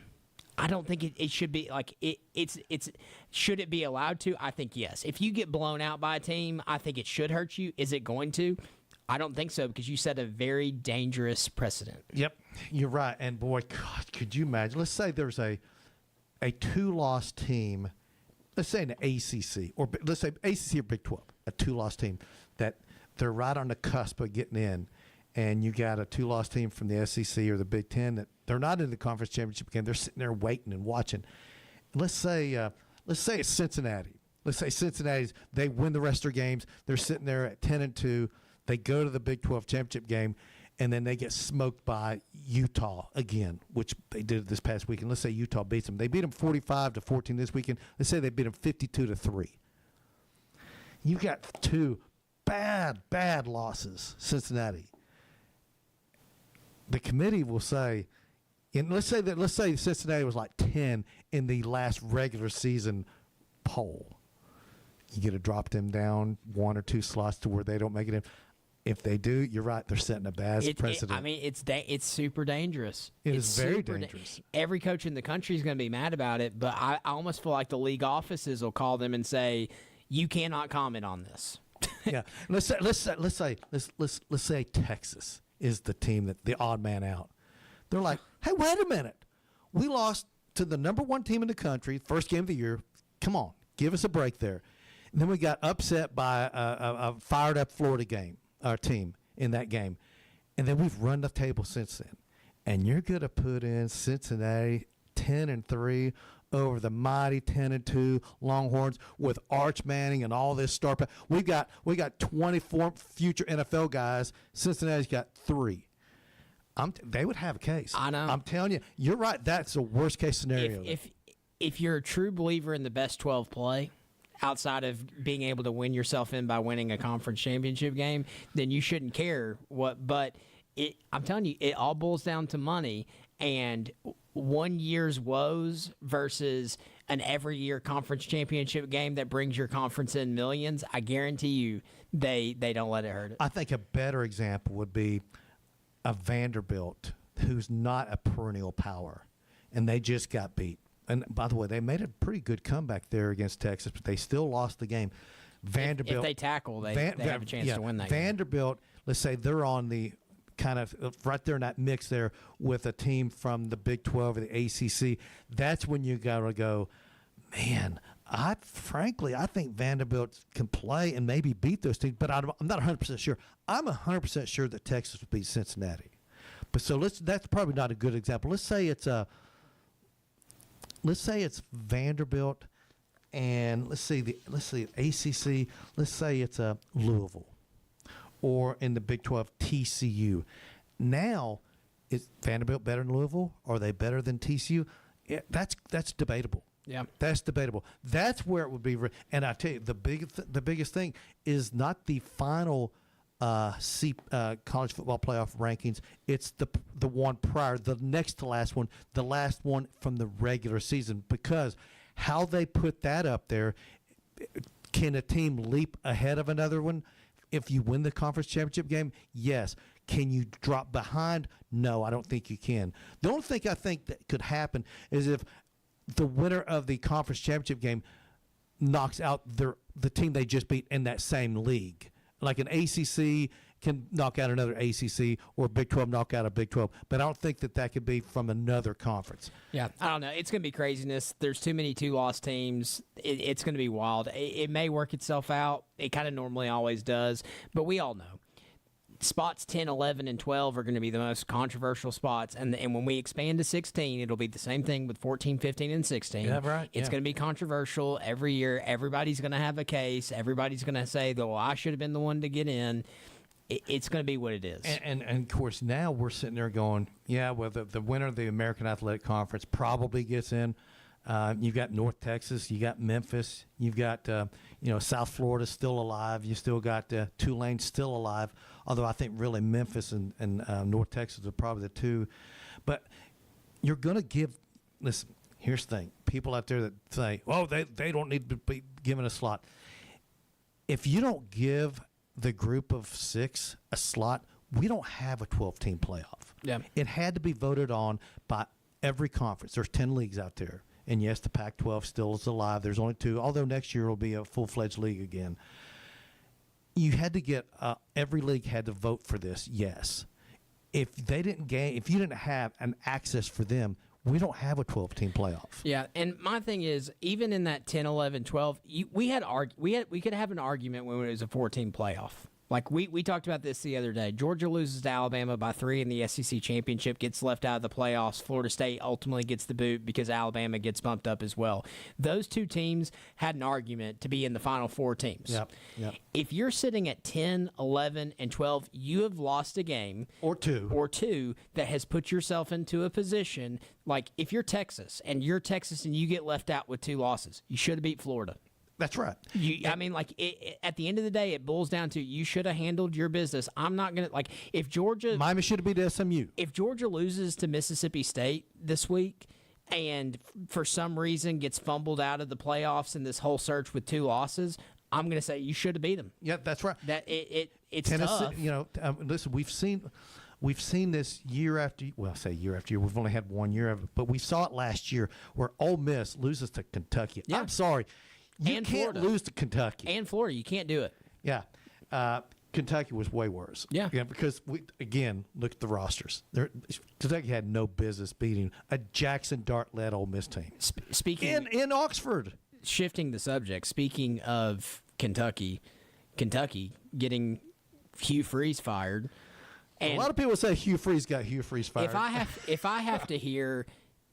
Speaker 6: I don't think it should be like it's should it be allowed to? I think yes. If you get blown out by a team, I think it should hurt you. Is it going to? I don't think so, because you set a very dangerous precedent.
Speaker 5: Yep, you're right. And boy, God, could you imagine? Let's say there's a 2-loss team. Let's say in the ACC, or let's say ACC or Big 12, a 2-loss team that they're right on the cusp of getting in, and you got a 2-loss team from the SEC or the Big 10 that they're not in the conference championship game. They're sitting there waiting and watching. And let's say it's Cincinnati. Let's say Cincinnati's, they win the rest of their games. They're sitting there at 10-2. They go to the Big 12 championship game, and then they get smoked by Utah again, which they did this past weekend. Let's say Utah beats them. They beat them 45-14 this weekend. Let's say they beat them 52-3. You got 2 bad losses, Cincinnati. The committee will say, and let's say Cincinnati was like 10 in the last regular season poll. You get to drop them down 1 or 2 slots to where they don't make it in. If they do, you're right. They're setting a bad precedent.
Speaker 6: It's super dangerous.
Speaker 5: It's very dangerous.
Speaker 6: Every coach in the country is going to be mad about it, but I almost feel like the league offices will call them and say, "You cannot comment on this."
Speaker 5: Yeah. Let's say Texas is the team that the odd man out. They're like, "Hey, wait a minute. We lost to the number 1 team in the country, first game of the year. Come on, give us a break there." And then we got upset by a fired up Florida team in that game. And then we've run the table since then. And you're going to put in Cincinnati 10-3 over the mighty 10-2 Longhorns with Arch Manning and all this star power. We got 24 future NFL guys. Cincinnati's got 3. They would have a case.
Speaker 6: I know.
Speaker 5: I'm telling you, you're right. That's the worst case scenario.
Speaker 6: If you're a true believer in the best 12 play, outside of being able to win yourself in by winning a conference championship game, then you shouldn't care what. But I'm telling you, it all boils down to money, and 1 year's woes versus an every year conference championship game that brings your conference in millions. I guarantee you, they don't let it hurt it.
Speaker 5: I think a better example would be a Vanderbilt who's not a perennial power, and they just got beat. And by the way, they made a pretty good comeback there against Texas, but they still lost the game. Vanderbilt,
Speaker 6: if they tackle, they have a chance to win that
Speaker 5: Vanderbilt, let's say they're on the kind of right there in that mix there with a team from the Big 12 or the ACC. That's when you got to go, man, I think Vanderbilt can play and maybe beat those teams, but I'm not 100% sure. I'm 100% sure that Texas will beat Cincinnati. But so that's probably not a good example. Let's say it's Vanderbilt, and let's see ACC. Let's say it's Louisville, or in the Big 12 TCU. Now, is Vanderbilt better than Louisville? Are they better than TCU? Yeah, that's debatable.
Speaker 6: Yeah,
Speaker 5: that's debatable. That's where it would be. And I tell you, the biggest thing is not the final college football playoff rankings. It's the one prior, the next to last one, the last one from the regular season, because how they put that up there, can a team leap ahead of another one if you win the conference championship game? Yes. Can you drop behind? No, I don't think you can. The only thing I think that could happen is if the winner of the conference championship game knocks out the team they just beat in that same league. Like an ACC can knock out another ACC, or Big 12 knock out a Big 12. But I don't think that could be from another conference.
Speaker 6: Yeah, I don't know. It's going to be craziness. There's too many 2-loss teams. It's going to be wild. It may work itself out. It kind of normally always does. But we all know spots 10, 11, and 12 are going to be the most controversial spots. And when we expand to 16, it'll be the same thing with 14, 15, and 16.
Speaker 5: Yeah, right.
Speaker 6: It's going to be controversial every year. Everybody's going to have a case. Everybody's going to say, well, I should have been the one to get in. It's going to be what it is.
Speaker 5: And of course, now we're sitting there going, yeah, well, the winner of the American Athletic Conference probably gets in. You've got North Texas, you got Memphis, you've got South Florida still alive. You still got Tulane still alive. Although I think really Memphis and North Texas are probably the two. But you're going to give. Listen, here's the thing: people out there that say, "Oh, they don't need to be given a slot." If you don't give the group of 6 a slot, we don't have a 12-team playoff.
Speaker 6: Yeah,
Speaker 5: it had to be voted on by every conference. There's 10 leagues out there. And, yes, the Pac-12 still is alive. There's only 2, although next year will be a full-fledged league again. You had to get every league had to vote for this, yes. If they didn't if you didn't have an access for them, we don't have a 12-team playoff.
Speaker 6: Yeah, and my thing is, even in that 10, 11, 12, we could have an argument when it was a 14 playoff. Like we talked about this the other day. Georgia loses to Alabama by 3 in the SEC championship, gets left out of the playoffs. Florida State ultimately gets the boot because Alabama gets bumped up as well. Those 2 teams had an argument to be in the Final 4 teams.
Speaker 5: Yep.
Speaker 6: If you're sitting at 10, 11, and 12, you have lost a game.
Speaker 5: Or two
Speaker 6: that has put yourself into a position, like if you're Texas and you get left out with 2 losses, you should have beat Florida.
Speaker 5: That's right.
Speaker 6: At the end of the day, it boils down to you should have handled your business. I'm not going to, if Georgia...
Speaker 5: Miami should have beat SMU.
Speaker 6: If Georgia loses to Mississippi State this week and for some reason gets fumbled out of the playoffs in this whole search with 2 losses, I'm going to say you should have beat them.
Speaker 5: Yeah, that's right.
Speaker 6: It's
Speaker 5: Tennessee,
Speaker 6: tough.
Speaker 5: Listen, we've seen this year after. Well, I say year after year. We've only had 1 year of it, but we saw it last year where Ole Miss loses to Kentucky.
Speaker 6: Yeah.
Speaker 5: I'm sorry. You
Speaker 6: and
Speaker 5: can't
Speaker 6: Florida.
Speaker 5: lose to Kentucky.
Speaker 6: And Florida. You can't do it.
Speaker 5: Yeah. Kentucky was way worse.
Speaker 6: Yeah.
Speaker 5: Because, look at the rosters. Kentucky had no business beating a Jackson Dart-led Ole Miss team.
Speaker 6: Speaking
Speaker 5: in Oxford.
Speaker 6: Shifting the subject, speaking of Kentucky getting Hugh Freeze fired. And
Speaker 5: a lot of people say Hugh Freeze got Hugh Freeze fired.
Speaker 6: If I have to hear...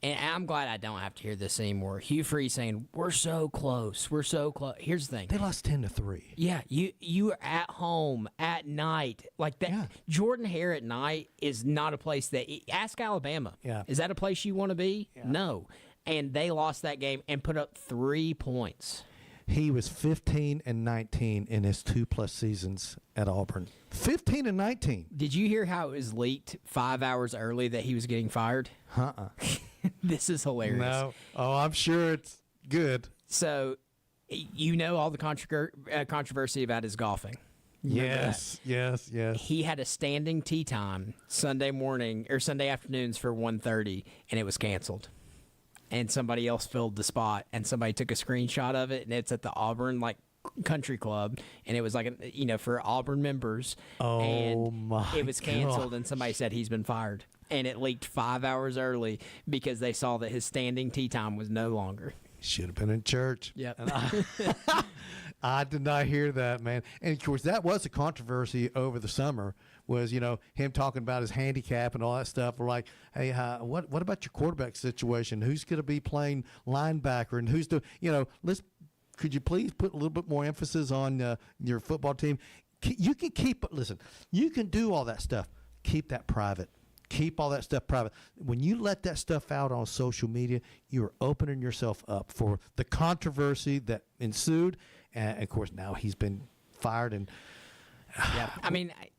Speaker 6: And I'm glad I don't have to hear this anymore. Hugh Freeze saying, we're so close. We're so close. Here's the thing.
Speaker 5: They lost 10-3.
Speaker 6: Yeah, you are at home at night. Like that.
Speaker 5: Yeah.
Speaker 6: Jordan Hare at night is not a place that... Ask Alabama.
Speaker 5: Yeah.
Speaker 6: Is that a place you want to be?
Speaker 5: Yeah.
Speaker 6: No. And they lost that game and put up 3 points.
Speaker 5: He was 15-19 in his 2+ seasons at Auburn. 15-19.
Speaker 6: Did you hear how it was leaked 5 hours early that he was getting fired? This is hilarious.
Speaker 5: No. Oh, I'm sure it's good.
Speaker 6: So, all the controversy about his golfing.
Speaker 5: Yes.
Speaker 6: He had a standing tee time Sunday morning or Sunday afternoons for 1:30, and it was canceled. And somebody else filled the spot, and somebody took a screenshot of it, and it's at the Auburn country club, and it was for Auburn members.
Speaker 5: Oh,
Speaker 6: and
Speaker 5: my
Speaker 6: it was canceled,
Speaker 5: gosh.
Speaker 6: and somebody said he's been fired. And it leaked 5 hours early because they saw that his standing tee time was no longer.
Speaker 5: Should have been in church.
Speaker 6: Yep.
Speaker 5: I did not hear that, man. And, of course, that was a controversy over the summer was, him talking about his handicap and all that stuff. We're like, hey, what about your quarterback situation? Who's going to be playing linebacker and who's could you please put a little bit more emphasis on your football team? You can do all that stuff. Keep that private. Keep all that stuff private. When you let that stuff out on social media, you're opening yourself up for the controversy that ensued. And, of course, now he's been fired. And
Speaker 6: yeah,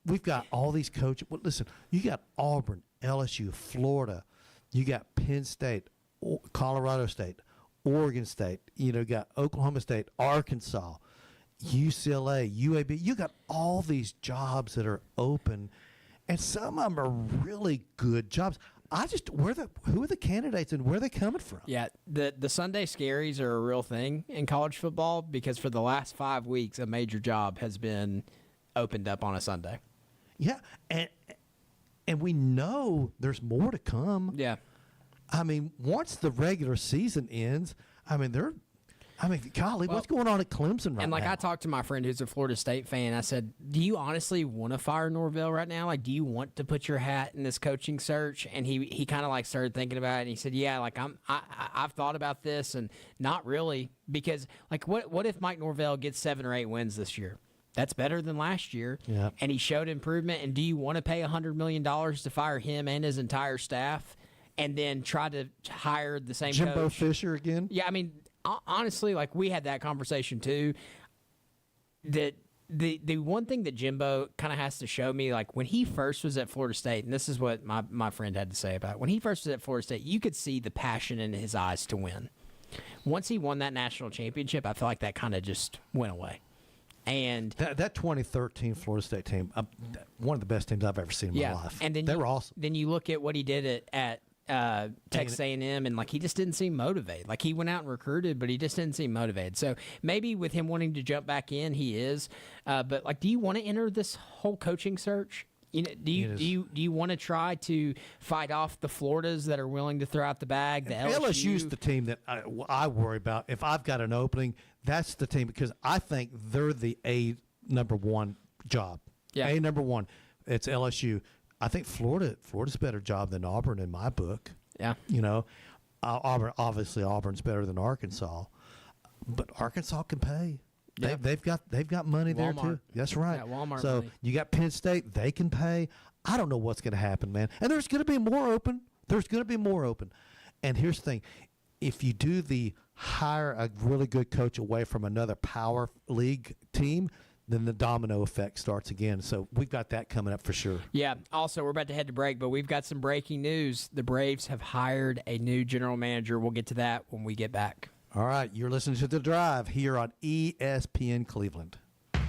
Speaker 5: we've got all these coaches. Well, listen, you got Auburn, LSU, Florida. You got Penn State, Colorado State, Oregon State. Got Oklahoma State, Arkansas, UCLA, UAB. You got all these jobs that are open. And some of them are really good jobs. Who are the candidates and where are they coming from?
Speaker 6: Yeah, the Sunday scaries are a real thing in college football because for the last 5 weeks, a major job has been opened up on a Sunday.
Speaker 5: Yeah, and we know there's more to come.
Speaker 6: Yeah.
Speaker 5: Once the regular season ends, I mean, golly, what's going on at Clemson right now?
Speaker 6: And like
Speaker 5: now?
Speaker 6: I talked to my friend who's a Florida State fan. I said, "Do you honestly want to fire Norvell right now? Like, do you want to put your hat in this coaching search?" And he kind of like started thinking about it. And he said, "Yeah, like I've thought about this, and not really, because like what if Mike Norvell gets 7 or 8 wins this year? That's better than last year, and he showed improvement. And do you want to pay $100 million to fire him and his entire staff, and then try to hire the same
Speaker 5: Jimbo
Speaker 6: coach?
Speaker 5: Fisher again?
Speaker 6: Yeah, I mean." Honestly, like we had that conversation too. That the one thing that Jimbo kind of has to show me, like when he first was at Florida State, and this is what my friend had to say about it. When he first was at Florida State, you could see the passion in his eyes to win. Once he won that national championship, I feel like that kind of just went away. And
Speaker 5: that 2013 Florida State team, one of the best teams I've ever seen in my life.
Speaker 6: And then
Speaker 5: they were awesome.
Speaker 6: Then you look at what he did at Texas A&M, and like he just didn't seem motivated. Like he went out and recruited, but he just didn't seem motivated. So maybe with him wanting to jump back in, he is. But like, do you want to enter this whole coaching search? You know, do you want to try to fight off the Floridas that are willing to throw out the bag? The
Speaker 5: LSU's the team that I worry about. If I've got an opening, that's the team, because I think they're the number one job.
Speaker 6: Yeah,
Speaker 5: number one. It's LSU. I think Florida's a better job than Auburn in my book.
Speaker 6: Yeah.
Speaker 5: You know, Auburn's better than Arkansas, but Arkansas can pay. Yeah. They've got money
Speaker 6: Walmart.
Speaker 5: there too. That's right.
Speaker 6: Yeah, Walmart
Speaker 5: so
Speaker 6: money.
Speaker 5: You got Penn State, they can pay. I don't know what's going to happen, man. And there's going to be more open. And here's the thing. If you do hire a really good coach away from another power league team, then the domino effect starts again. So we've got that coming up for sure.
Speaker 6: Yeah. Also, we're about to head to break, but we've got some breaking news. The Braves have hired a new general manager. We'll get to that when we get back.
Speaker 5: All right. You're listening to The Drive here on ESPN Cleveland.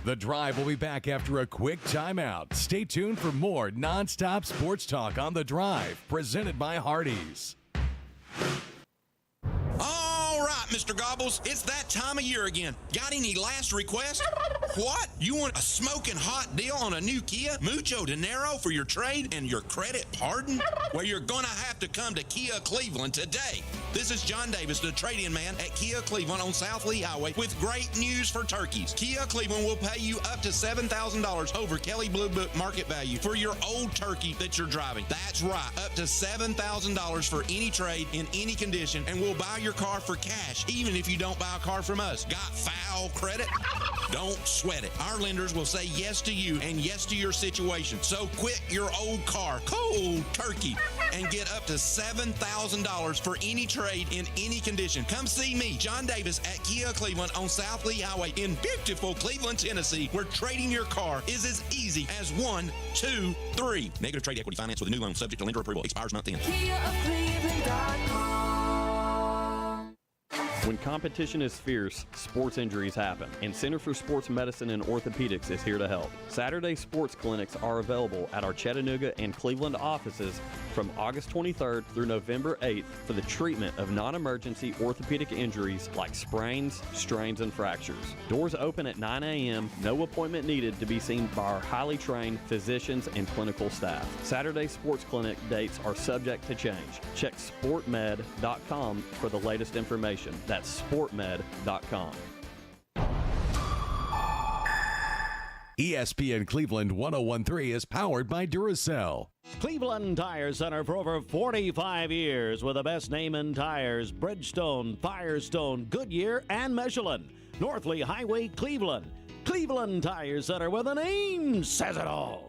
Speaker 2: The Drive will be back after a quick timeout. Stay tuned for more nonstop sports talk on The Drive, presented by Hardees.
Speaker 12: All right, Mr. Gobbles, it's that time of year again. Got any last requests? What? You want a smoking hot deal on a new Kia? Mucho dinero for your trade and your credit pardon? Well, you're going to have to come to Kia Cleveland today. This is John Davis, the trade-in man at Kia Cleveland on South Lee Highway, with great news for turkeys. Kia Cleveland will pay you up to $7,000 over Kelly Blue Book market value for your old turkey that you're driving. That's right, up to $7,000 for any trade in any condition, and we'll buy your car for cash, even if you don't buy a car from us. Got foul credit? Don't sweat it. Our lenders will say yes to you and yes to your situation. So quit your old car, cold turkey, and get up to $7,000 for any trade in any condition. Come see me, John Davis, at Kia Cleveland on South Lee Highway in beautiful Cleveland, Tennessee, where trading your car is as easy as 1, 2, 3. Negative trade equity finance with a new loan subject to lender approval. Expires month end.
Speaker 4: KiaofCleveland.com.
Speaker 1: When competition is fierce, sports injuries happen, and Center for Sports Medicine and Orthopedics is here to help. Saturday sports clinics are available at our Chattanooga and Cleveland offices from August 23rd through November 8th for the treatment of non-emergency orthopedic injuries like sprains, strains, and fractures. Doors open at 9 a.m., no appointment needed to be seen by our highly trained physicians and clinical staff. Saturday sports clinic dates are subject to change. Check sportmed.com for the latest information. That's sportmed.com.
Speaker 2: ESPN Cleveland 101.3 is powered by Duracell.
Speaker 13: Cleveland Tire Center for over 45 years with the best name in tires: Bridgestone, Firestone, Goodyear, and Michelin. Northley Highway, Cleveland. Cleveland Tire Center, where the name says it all.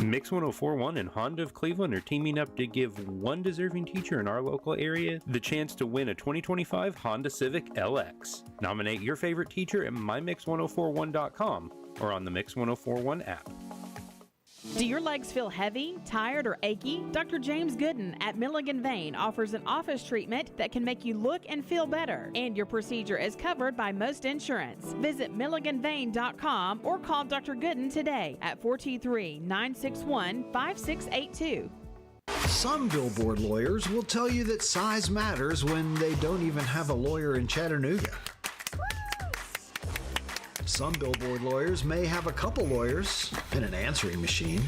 Speaker 14: Mix 104.1 and Honda of Cleveland are teaming up to give one deserving teacher in our local area the chance to win a 2025 Honda Civic LX. Nominate your favorite teacher at mymix1041.com or on the Mix 1041 app.
Speaker 11: Do your legs feel heavy, tired, or achy? Dr. James Gooden at Milligan Vein offers an office treatment that can make you look and feel better, and your procedure is covered by most insurance. Visit milliganvein.com or call Dr. Gooden today at 423-961-5682.
Speaker 15: Some billboard lawyers will tell you that size matters when they don't even have a lawyer in Chattanooga. Some billboard lawyers may have a couple lawyers and an answering machine.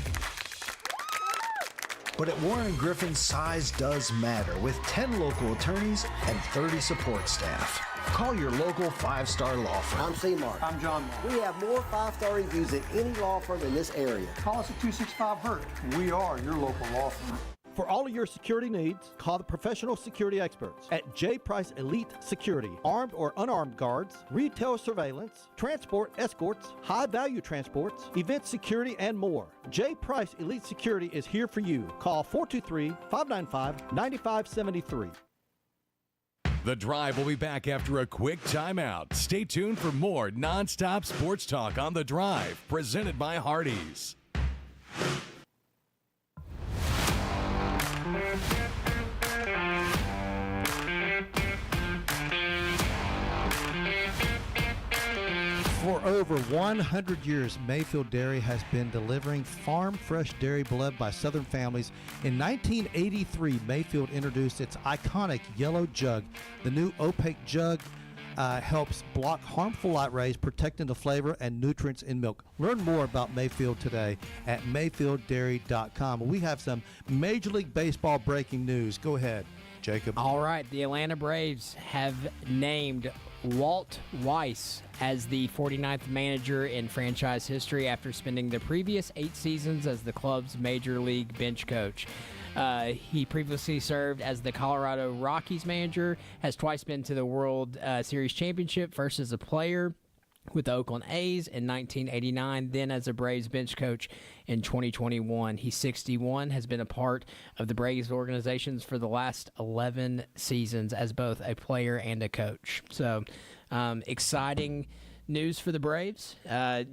Speaker 15: But at Warren Griffin, size does matter, with 10 local attorneys and 30 support staff. Call your local 5-star law firm.
Speaker 16: I'm C-Mark.
Speaker 17: I'm John Mark.
Speaker 16: We have more 5-star reviews than any law firm in this area.
Speaker 17: Call us at 265-HURT. We are your local law firm.
Speaker 18: For all of your security needs, call the professional security experts at J. Price Elite Security. Armed or unarmed guards, retail surveillance, transport escorts, high-value transports, event security, and more. J. Price Elite Security is here for you. Call 423-595-9573.
Speaker 2: The Drive will be back after a quick timeout. Stay tuned for more nonstop sports talk on The Drive, presented by Hardees.
Speaker 5: For over 100 years, Mayfield Dairy has been delivering farm-fresh dairy beloved by Southern families. In 1983, Mayfield introduced its iconic yellow jug. The new opaque jug helps block harmful light rays, protecting the flavor and nutrients in milk. Learn more about Mayfield today at MayfieldDairy.com. We have some Major League Baseball breaking news. Go ahead, Jacob.
Speaker 6: All right, the Atlanta Braves have named Walt Weiss as the 49th manager in franchise history after spending the previous 8 seasons as the club's major league bench coach. He previously served as the Colorado Rockies manager, has twice been to the World Series Championship, first as a player with the Oakland A's in 1989, then as a Braves bench coach in 2021. He's 61, has been a part of the Braves organizations for the last 11 seasons as both a player and a coach. So, exciting news for the Braves. I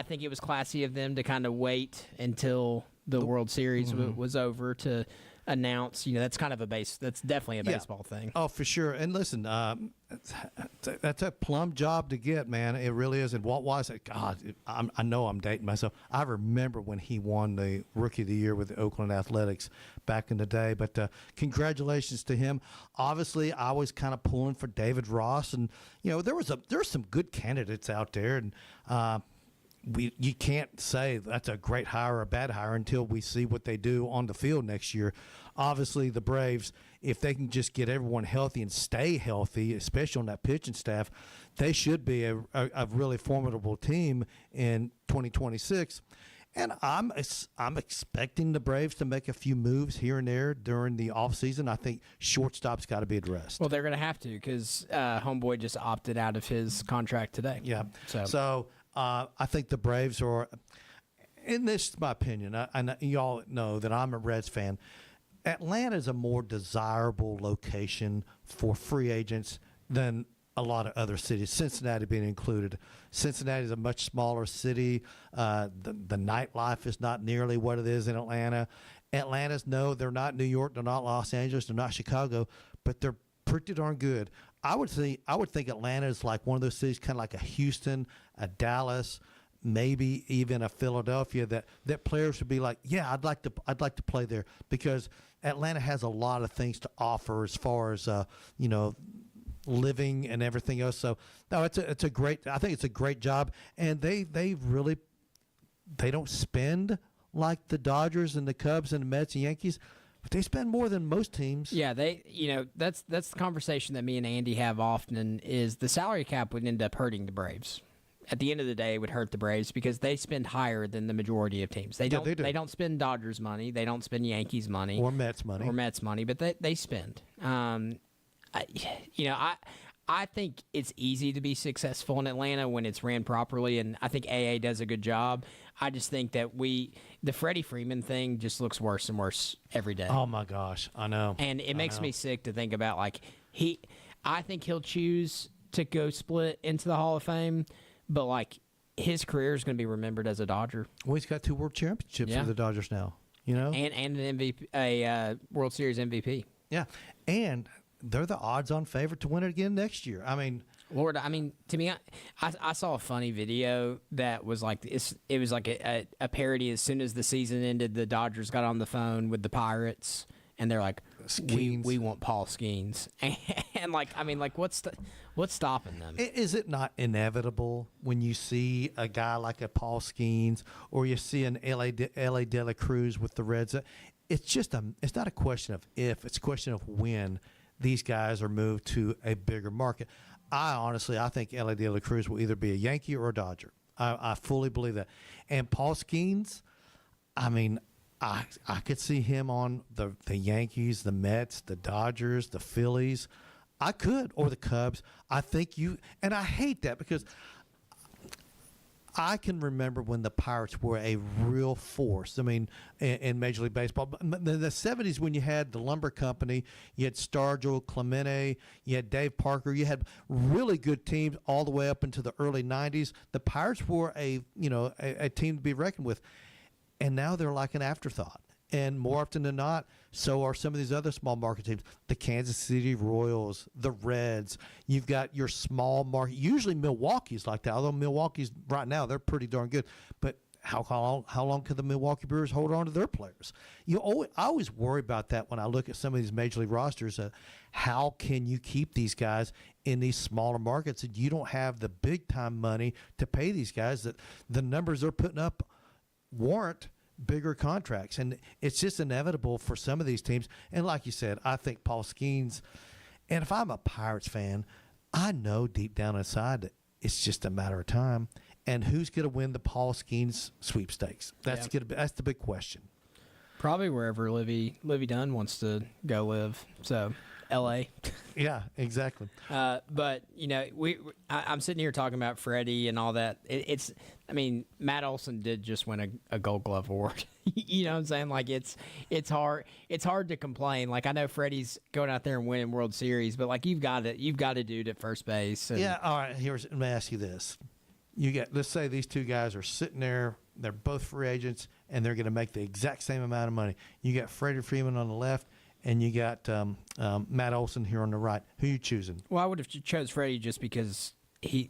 Speaker 6: think it was classy of them to kind of wait until the World Series was over to announce. That's kind of that's definitely a baseball thing.
Speaker 5: Oh, for sure. And listen, that's a plum job to get, man. It really is. And Walt Weiss, God, I know I'm dating myself. I remember when he won the Rookie of the Year with the Oakland Athletics back in the day. But congratulations to him. Obviously, I was kind of pulling for David Ross, and there were some good candidates out there, and you can't say that's a great hire or a bad hire until we see what they do on the field next year. Obviously, the Braves, if they can just get everyone healthy and stay healthy, especially on that pitching staff, they should be a really formidable team in 2026. And I'm expecting the Braves to make a few moves here and there during the offseason. I think shortstop's got to be addressed.
Speaker 6: Well, they're going to have to because Homeboy just opted out of his contract today.
Speaker 5: Yeah. So I think the Braves are, and this is my opinion, and you all know that I'm a Reds fan. Atlanta is a more desirable location for free agents than a lot of other cities, Cincinnati being included. Cincinnati is a much smaller city. The nightlife is not nearly what it is in Atlanta. Atlanta's, no, they're not New York, they're not Los Angeles, they're not Chicago, but they're pretty darn good. I would think Atlanta is like one of those cities, kind of like a Houston, a Dallas, maybe even a Philadelphia, that players would be like, yeah, I'd like to play there, because Atlanta has a lot of things to offer as far as living and everything else. So no, I think it's a great job, and they don't spend like the Dodgers and the Cubs and the Mets and Yankees. But they spend more than most teams.
Speaker 6: Yeah, that's the conversation that me and Andy have often, is the salary cap would end up hurting the Braves. At the end of the day, it would hurt the Braves because they spend higher than the majority of teams. They don't. They don't spend Dodgers money. They don't spend Yankees money
Speaker 5: or Mets money.
Speaker 6: But they spend. I think it's easy to be successful in Atlanta when it's ran properly, and I think AA does a good job. I just think that the Freddie Freeman thing just looks worse and worse every day.
Speaker 5: Oh my gosh, I know.
Speaker 6: And it makes me sick to think about, I think he'll choose to go split into the Hall of Fame, but his career is going to be remembered as a Dodger.
Speaker 5: Well, he's got 2 world championships for the Dodgers now, and
Speaker 6: an MVP, a World Series MVP.
Speaker 5: Yeah, and they're the odds-on favorite to win it again next year. I mean,
Speaker 6: Lord, to me, I saw a funny video that was like it was like a parody. As soon as the season ended, the Dodgers got on the phone with the Pirates, and they're like, "We want Paul Skeens," and what's stopping them?
Speaker 5: Is it not inevitable when you see a guy like a Paul Skeens, or you see an L.A. De La Cruz with the Reds? It's not a question of if; it's a question of when these guys are moved to a bigger market. I think Ellie De La Cruz will either be a Yankee or a Dodger. I fully believe that. And Paul Skeens, I mean, I could see him on the Yankees, the Mets, the Dodgers, the Phillies. I could, or the Cubs. I think and I hate that because I can remember when the Pirates were a real force. I mean, in Major League Baseball. In the 70s, when you had the Lumber Company, you had Stargell, Clemente, you had Dave Parker, you had really good teams all the way up into the early 90s. The Pirates were a team to be reckoned with. And now they're like an afterthought. And more often than not, so are some of these other small market teams. The Kansas City Royals, the Reds. You've got your small market. Usually Milwaukee's like that, although Milwaukee's right now, they're pretty darn good. But how long can the Milwaukee Brewers hold on to their players? I always worry about that when I look at some of these major league rosters. How can you keep these guys in these smaller markets and you don't have the big-time money to pay these guys that the numbers they're putting up warrant bigger contracts? And it's just inevitable for some of these teams. And like you said, I think Paul Skeens, and if I'm a Pirates fan, I know deep down inside that it's just a matter of time. And who's going to win the Paul Skeens sweepstakes? That's the big question.
Speaker 6: Probably wherever Livy Dunn wants to go live. So, L.A.
Speaker 5: Yeah, exactly.
Speaker 6: But I'm sitting here talking about Freddie and all that. Matt Olson did just win a Gold Glove award. You know what I'm saying? Like it's hard to complain. Like I know Freddie's going out there and winning World Series, but like you've got to do it at first base. And
Speaker 5: yeah. All right. Let me ask you this: let's say these two guys are sitting there. They're both free agents, and they're going to make the exact same amount of money. You got Freddie Freeman on the left. And you got Matt Olson here on the right. Who you choosing?
Speaker 6: Well, I would have chose Freddie just because he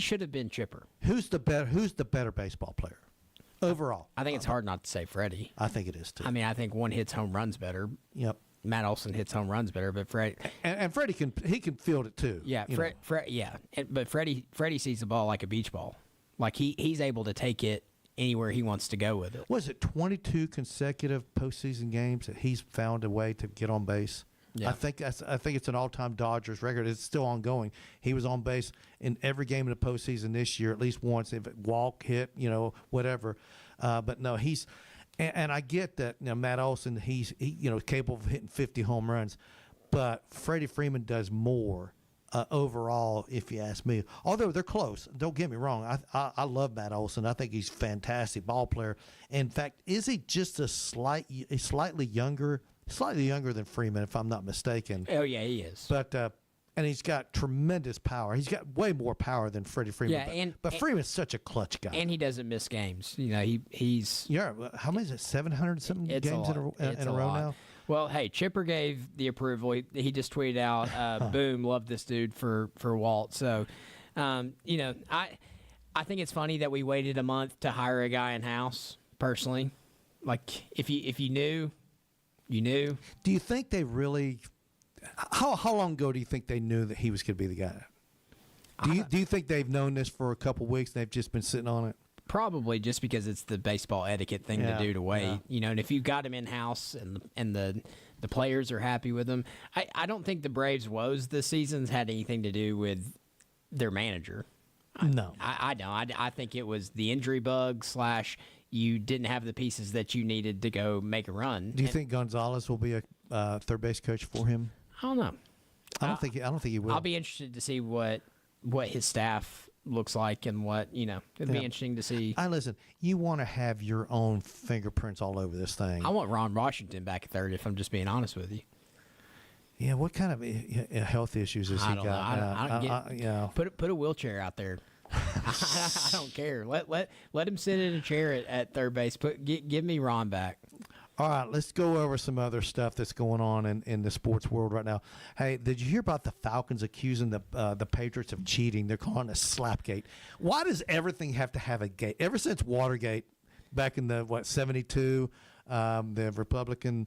Speaker 6: should have been Chipper.
Speaker 5: Who's the better baseball player overall?
Speaker 6: I think it's hard not to say Freddie.
Speaker 5: I think it is too.
Speaker 6: I mean, I think one hits home runs better.
Speaker 5: Yep.
Speaker 6: Matt Olson hits home runs better, but Freddie
Speaker 5: and Freddie can field it too.
Speaker 6: Yeah, but Freddie sees the ball like a beach ball. Like he's able to take it anywhere he wants to go with it.
Speaker 5: Was it 22 consecutive postseason games that he's found a way to get on base? Yeah. I think it's an all-time Dodgers record. It's still ongoing. He was on base in every game in the postseason this year, at least once. If it walk, hit, whatever. But no, he's and I get that. Matt Olson, he's capable of hitting 50 home runs, but Freddie Freeman does more. Overall, if you ask me, although they're close, don't get me wrong. I love Matt Olson. I think he's a fantastic ball player. In fact, is he just slightly younger than Freeman, if I'm not mistaken?
Speaker 6: Oh yeah, he is.
Speaker 5: But and he's got tremendous power. He's got way more power than Freddie Freeman.
Speaker 6: Yeah,
Speaker 5: but Freeman's such a clutch guy,
Speaker 6: and he doesn't miss games. He's
Speaker 5: how many is it? 700 something games in a row now.
Speaker 6: Well, hey, Chipper gave the approval. He just tweeted out, "Boom, love this dude for Walt." So, I think it's funny that we waited a month to hire a guy in house. Personally, like if you knew, you knew.
Speaker 5: Do you think they really? How long ago do you think they knew that he was going to be the guy? Do you think they've known this for a couple weeks and they've just been sitting on it?
Speaker 6: Probably just because it's the baseball etiquette thing to do to wait, and if you've got him in house and the players are happy with him, I don't think the Braves' woes this season's had anything to do with their manager.
Speaker 5: No,
Speaker 6: I don't. I think it was the injury bug / you didn't have the pieces that you needed to go make a run.
Speaker 5: Do you think Gonzalez will be a third base coach for him?
Speaker 6: I don't know.
Speaker 5: I don't think he will.
Speaker 6: I'll be interested to see what his staff looks like and what it'd be interesting to see.
Speaker 5: Listen, you want to have your own fingerprints all over this thing.
Speaker 6: I want Ron Washington back at third, if I'm just being honest with you.
Speaker 5: Yeah, what kind of health issues has he got?
Speaker 6: I don't get. Put a wheelchair out there. I don't care. Let him sit in a chair at third base. Give me Ron back.
Speaker 5: All right, let's go over some other stuff that's going on in the sports world right now. Hey, did you hear about the Falcons accusing the Patriots of cheating? They're calling it a slapgate. Why does everything have to have a gate? Ever since Watergate, back in the 72, the Republican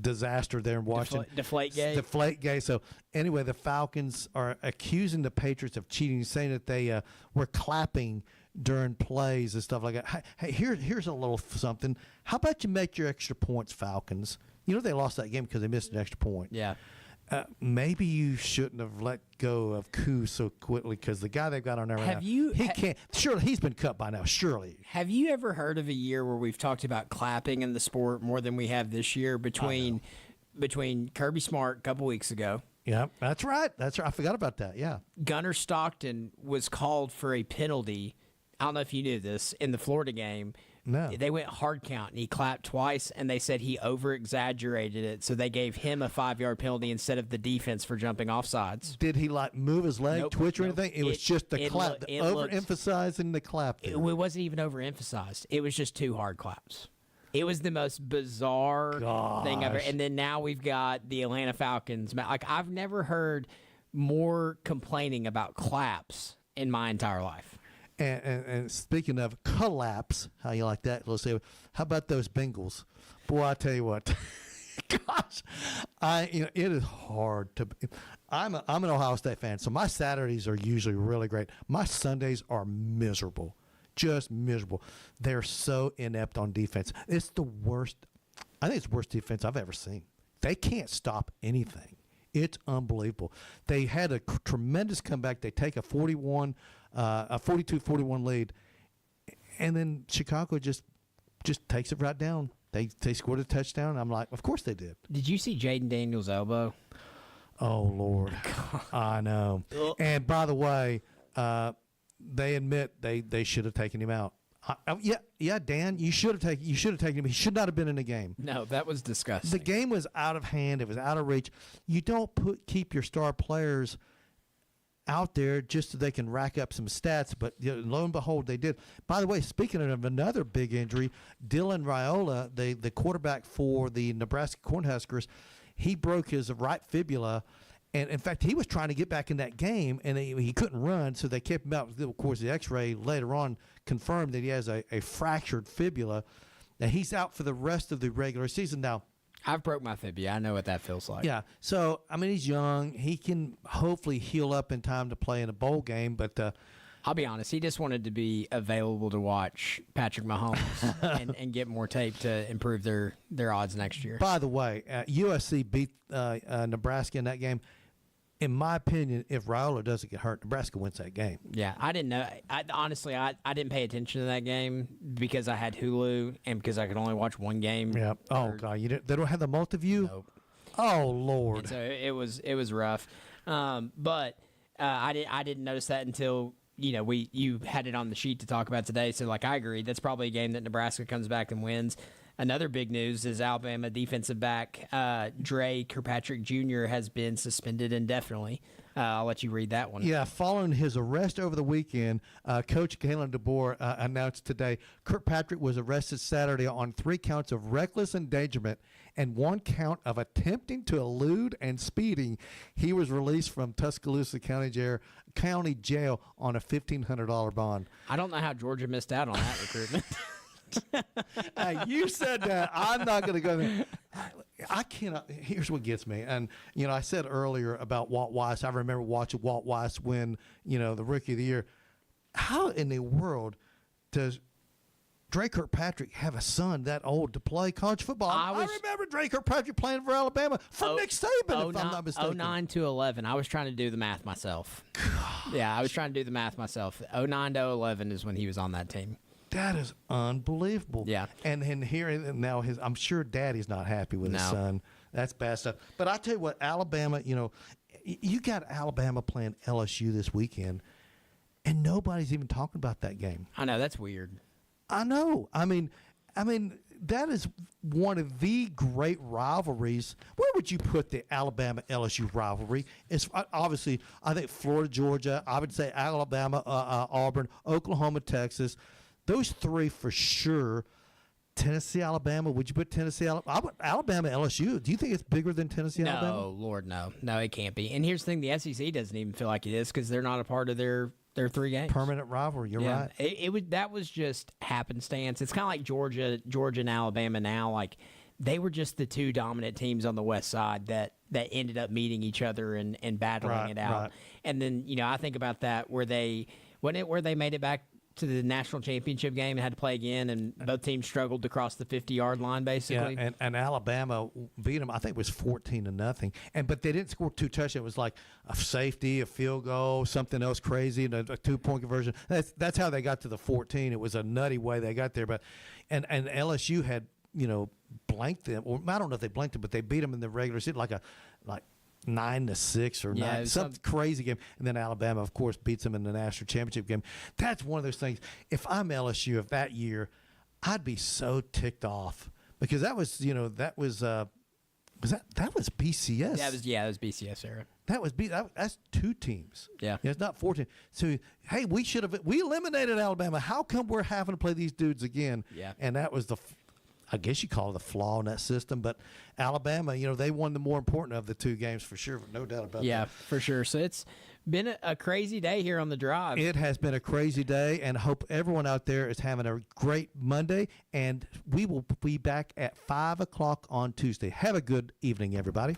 Speaker 5: disaster there in Washington.
Speaker 6: Deflategate.
Speaker 5: So anyway, the Falcons are accusing the Patriots of cheating, saying that they were clapping during plays and stuff like that. Hey, here's a little something. How about you make your extra points, Falcons? they lost that game because they missed an extra point.
Speaker 6: Yeah.
Speaker 5: Maybe you shouldn't have let go of Koo so quickly because the guy they've got on there right now, he can't. Surely he's been cut by now. Surely.
Speaker 6: Have you ever heard of a year where we've talked about clapping in the sport more than we have this year between Kirby Smart a couple weeks ago?
Speaker 5: Yeah, that's right. I forgot about that. Yeah.
Speaker 6: Gunnar Stockton was called for a penalty. I don't know if you knew this in the Florida game.
Speaker 5: No.
Speaker 6: They went hard count, and he clapped twice, and they said he over-exaggerated it, so they gave him a 5-yard penalty instead of the defense for jumping offsides.
Speaker 5: Did he move his leg, twitch or anything? It was just the clap, overemphasizing the clap.
Speaker 6: It wasn't even overemphasized. It was just 2 hard claps. It was the most bizarre thing ever. And then now we've got the Atlanta Falcons. Like, I've never heard more complaining about claps in my entire life.
Speaker 5: And speaking of collapse, how you like that? Let's say, how about those Bengals? Boy, I tell you what, gosh, it is hard to. I'm an Ohio State fan, so my Saturdays are usually really great. My Sundays are miserable, just miserable. They're so inept on defense. It's the worst. I think it's the worst defense I've ever seen. They can't stop anything. It's unbelievable. They had a tremendous comeback. They take a 42-41 lead, and then Chicago just takes it right down. They scored a touchdown. I'm like, of course they did.
Speaker 6: Did you see Jaden Daniels' elbow?
Speaker 5: Oh, Lord. I know. And by the way, they admit they should have taken him out. Yeah, Dan, you should have taken him. He should not have been in the game.
Speaker 6: No, that was disgusting.
Speaker 5: The game was out of hand. It was out of reach. You don't keep your star players out there just so they can rack up some stats, but lo and behold, they did. By the way, speaking of another big injury, Dylan Raiola, the quarterback for the Nebraska Cornhuskers, he broke his right fibula. And, in fact, he was trying to get back in that game, and he couldn't run, so they kept him out. Of course, the X-ray later on confirmed that he has a fractured fibula, and he's out for the rest of the regular season. Now,
Speaker 6: I've broke my fibula. I know what that feels like.
Speaker 5: Yeah. So, I mean, he's young. He can hopefully heal up in time to play in a bowl game, but
Speaker 6: I'll be honest, he just wanted to be available to watch Patrick Mahomes and get more tape to improve their odds next year.
Speaker 5: By the way, USC beat Nebraska in that game. In my opinion, if Raiola doesn't get hurt, Nebraska wins that game.
Speaker 6: Yeah, I didn't know. Honestly, I didn't pay attention to that game because I had Hulu and because I could only watch one game.
Speaker 5: Yeah. Oh, God. They don't have the multi-view?
Speaker 6: Nope.
Speaker 5: Oh, Lord.
Speaker 6: And so it was rough. But I didn't notice that until you had it on the sheet to talk about today. So, I agree. That's probably a game that Nebraska comes back and wins. Another big news is Alabama defensive back Dre Kirkpatrick Jr. has been suspended indefinitely. I'll let you read that one.
Speaker 5: Yeah, following his arrest over the weekend, Coach Galen DeBoer announced today Kirkpatrick was arrested Saturday on 3 counts of reckless endangerment and 1 count of attempting to elude and speeding. He was released from Tuscaloosa County Jail on a $1,500 bond.
Speaker 6: I don't know how Georgia missed out on that recruitment.
Speaker 5: You said that. I'm not going to go there. I cannot. Here's what gets me. And, I said earlier about Walt Weiss. I remember watching Walt Weiss win, the Rookie of the Year. How in the world does Dre Kirkpatrick have a son that old to play college football? I remember Dre Kirkpatrick playing for Alabama from Nick Saban, if I'm not mistaken.
Speaker 6: 09 to 11. I was trying to do the math myself. Yeah, I was trying to do the math myself. 09 to 11 is when he was on that team.
Speaker 5: That is unbelievable.
Speaker 6: Yeah.
Speaker 5: And here now I'm sure Daddy's not happy with his son. That's bad stuff. But I tell you what, Alabama, you got Alabama playing LSU this weekend, and nobody's even talking about that game.
Speaker 6: I know, that's weird.
Speaker 5: I know. I mean, that is one of the great rivalries. Where would you put the Alabama-LSU rivalry? It's obviously, I think Florida, Georgia. I would say Alabama, Auburn, Oklahoma, Texas. Those 3 for sure. Tennessee, Alabama. Would you put Tennessee, Alabama, LSU? Do you think it's bigger than Tennessee, Alabama?
Speaker 6: No, Lord, no. No, it can't be. And here's the thing. The SEC doesn't even feel like it is because they're not a part of their 3 games.
Speaker 5: Permanent rivalry. You're right.
Speaker 6: That was just happenstance. It's kind of like Georgia and Alabama now. They were just the 2 dominant teams on the West Side that ended up meeting each other and battling it out. Right. And then, I think about that where they made it back to the national championship game and had to play again, and both teams struggled to cross the 50-yard line, basically.
Speaker 5: Yeah, and Alabama beat them, I think it was 14-0. But they didn't score 2 touchdowns. It was like a safety, a field goal, something else crazy, and a 2-point conversion. That's how they got to the 14. It was a nutty way they got there. But and LSU had, blanked them. Or I don't know if they blanked them, but they beat them in the regular season like 9-6 or 9, some crazy game. And then Alabama, of course, beats them in the national championship game. That's one of those things. If I'm LSU of that year, I'd be so ticked off because that was BCS.
Speaker 6: That was BCS era.
Speaker 5: That's 2 teams.
Speaker 6: Yeah.
Speaker 5: It's not 14. So hey, we eliminated Alabama. How come we're having to play these dudes again?
Speaker 6: Yeah.
Speaker 5: And that was I guess you call it the flaw in that system, but Alabama, they won the more important of the 2 games for sure, no doubt about that.
Speaker 6: Yeah, for sure. So it's been a crazy day here on the drive.
Speaker 5: It has been a crazy day, and I hope everyone out there is having a great Monday, and we will be back at 5 o'clock on Tuesday. Have a good evening, everybody.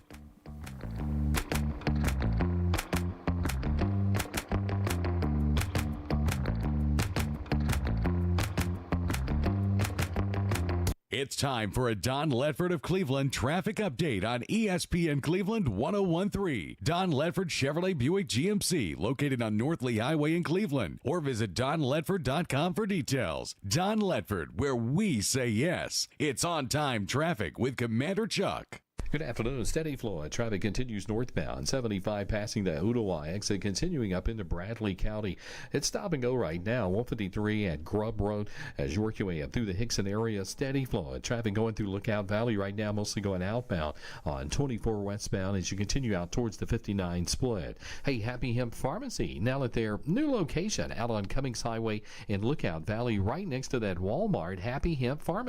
Speaker 2: It's time for a Don Ledford of Cleveland traffic update on ESPN Cleveland 101.3. Don Ledford Chevrolet Buick GMC, located on North Lee Highway in Cleveland. Or visit donledford.com for details. Don Ledford, where we say yes. It's on-time traffic with Commander Chuck.
Speaker 19: Good afternoon. Steady flow of traffic continues northbound. 75 passing the Ooltewah exit, continuing up into Bradley County. It's stop and go right now. 153 at Grubb Road as you work your way up through the Hickson area. Steady flow of traffic going through Lookout Valley right now, mostly going outbound on 24 westbound as you continue out towards the 59 split. Hey, Happy Hemp Pharmacy, now at their new location out on Cummings Highway in Lookout Valley, right next to that Walmart. Happy Hemp Pharmacy.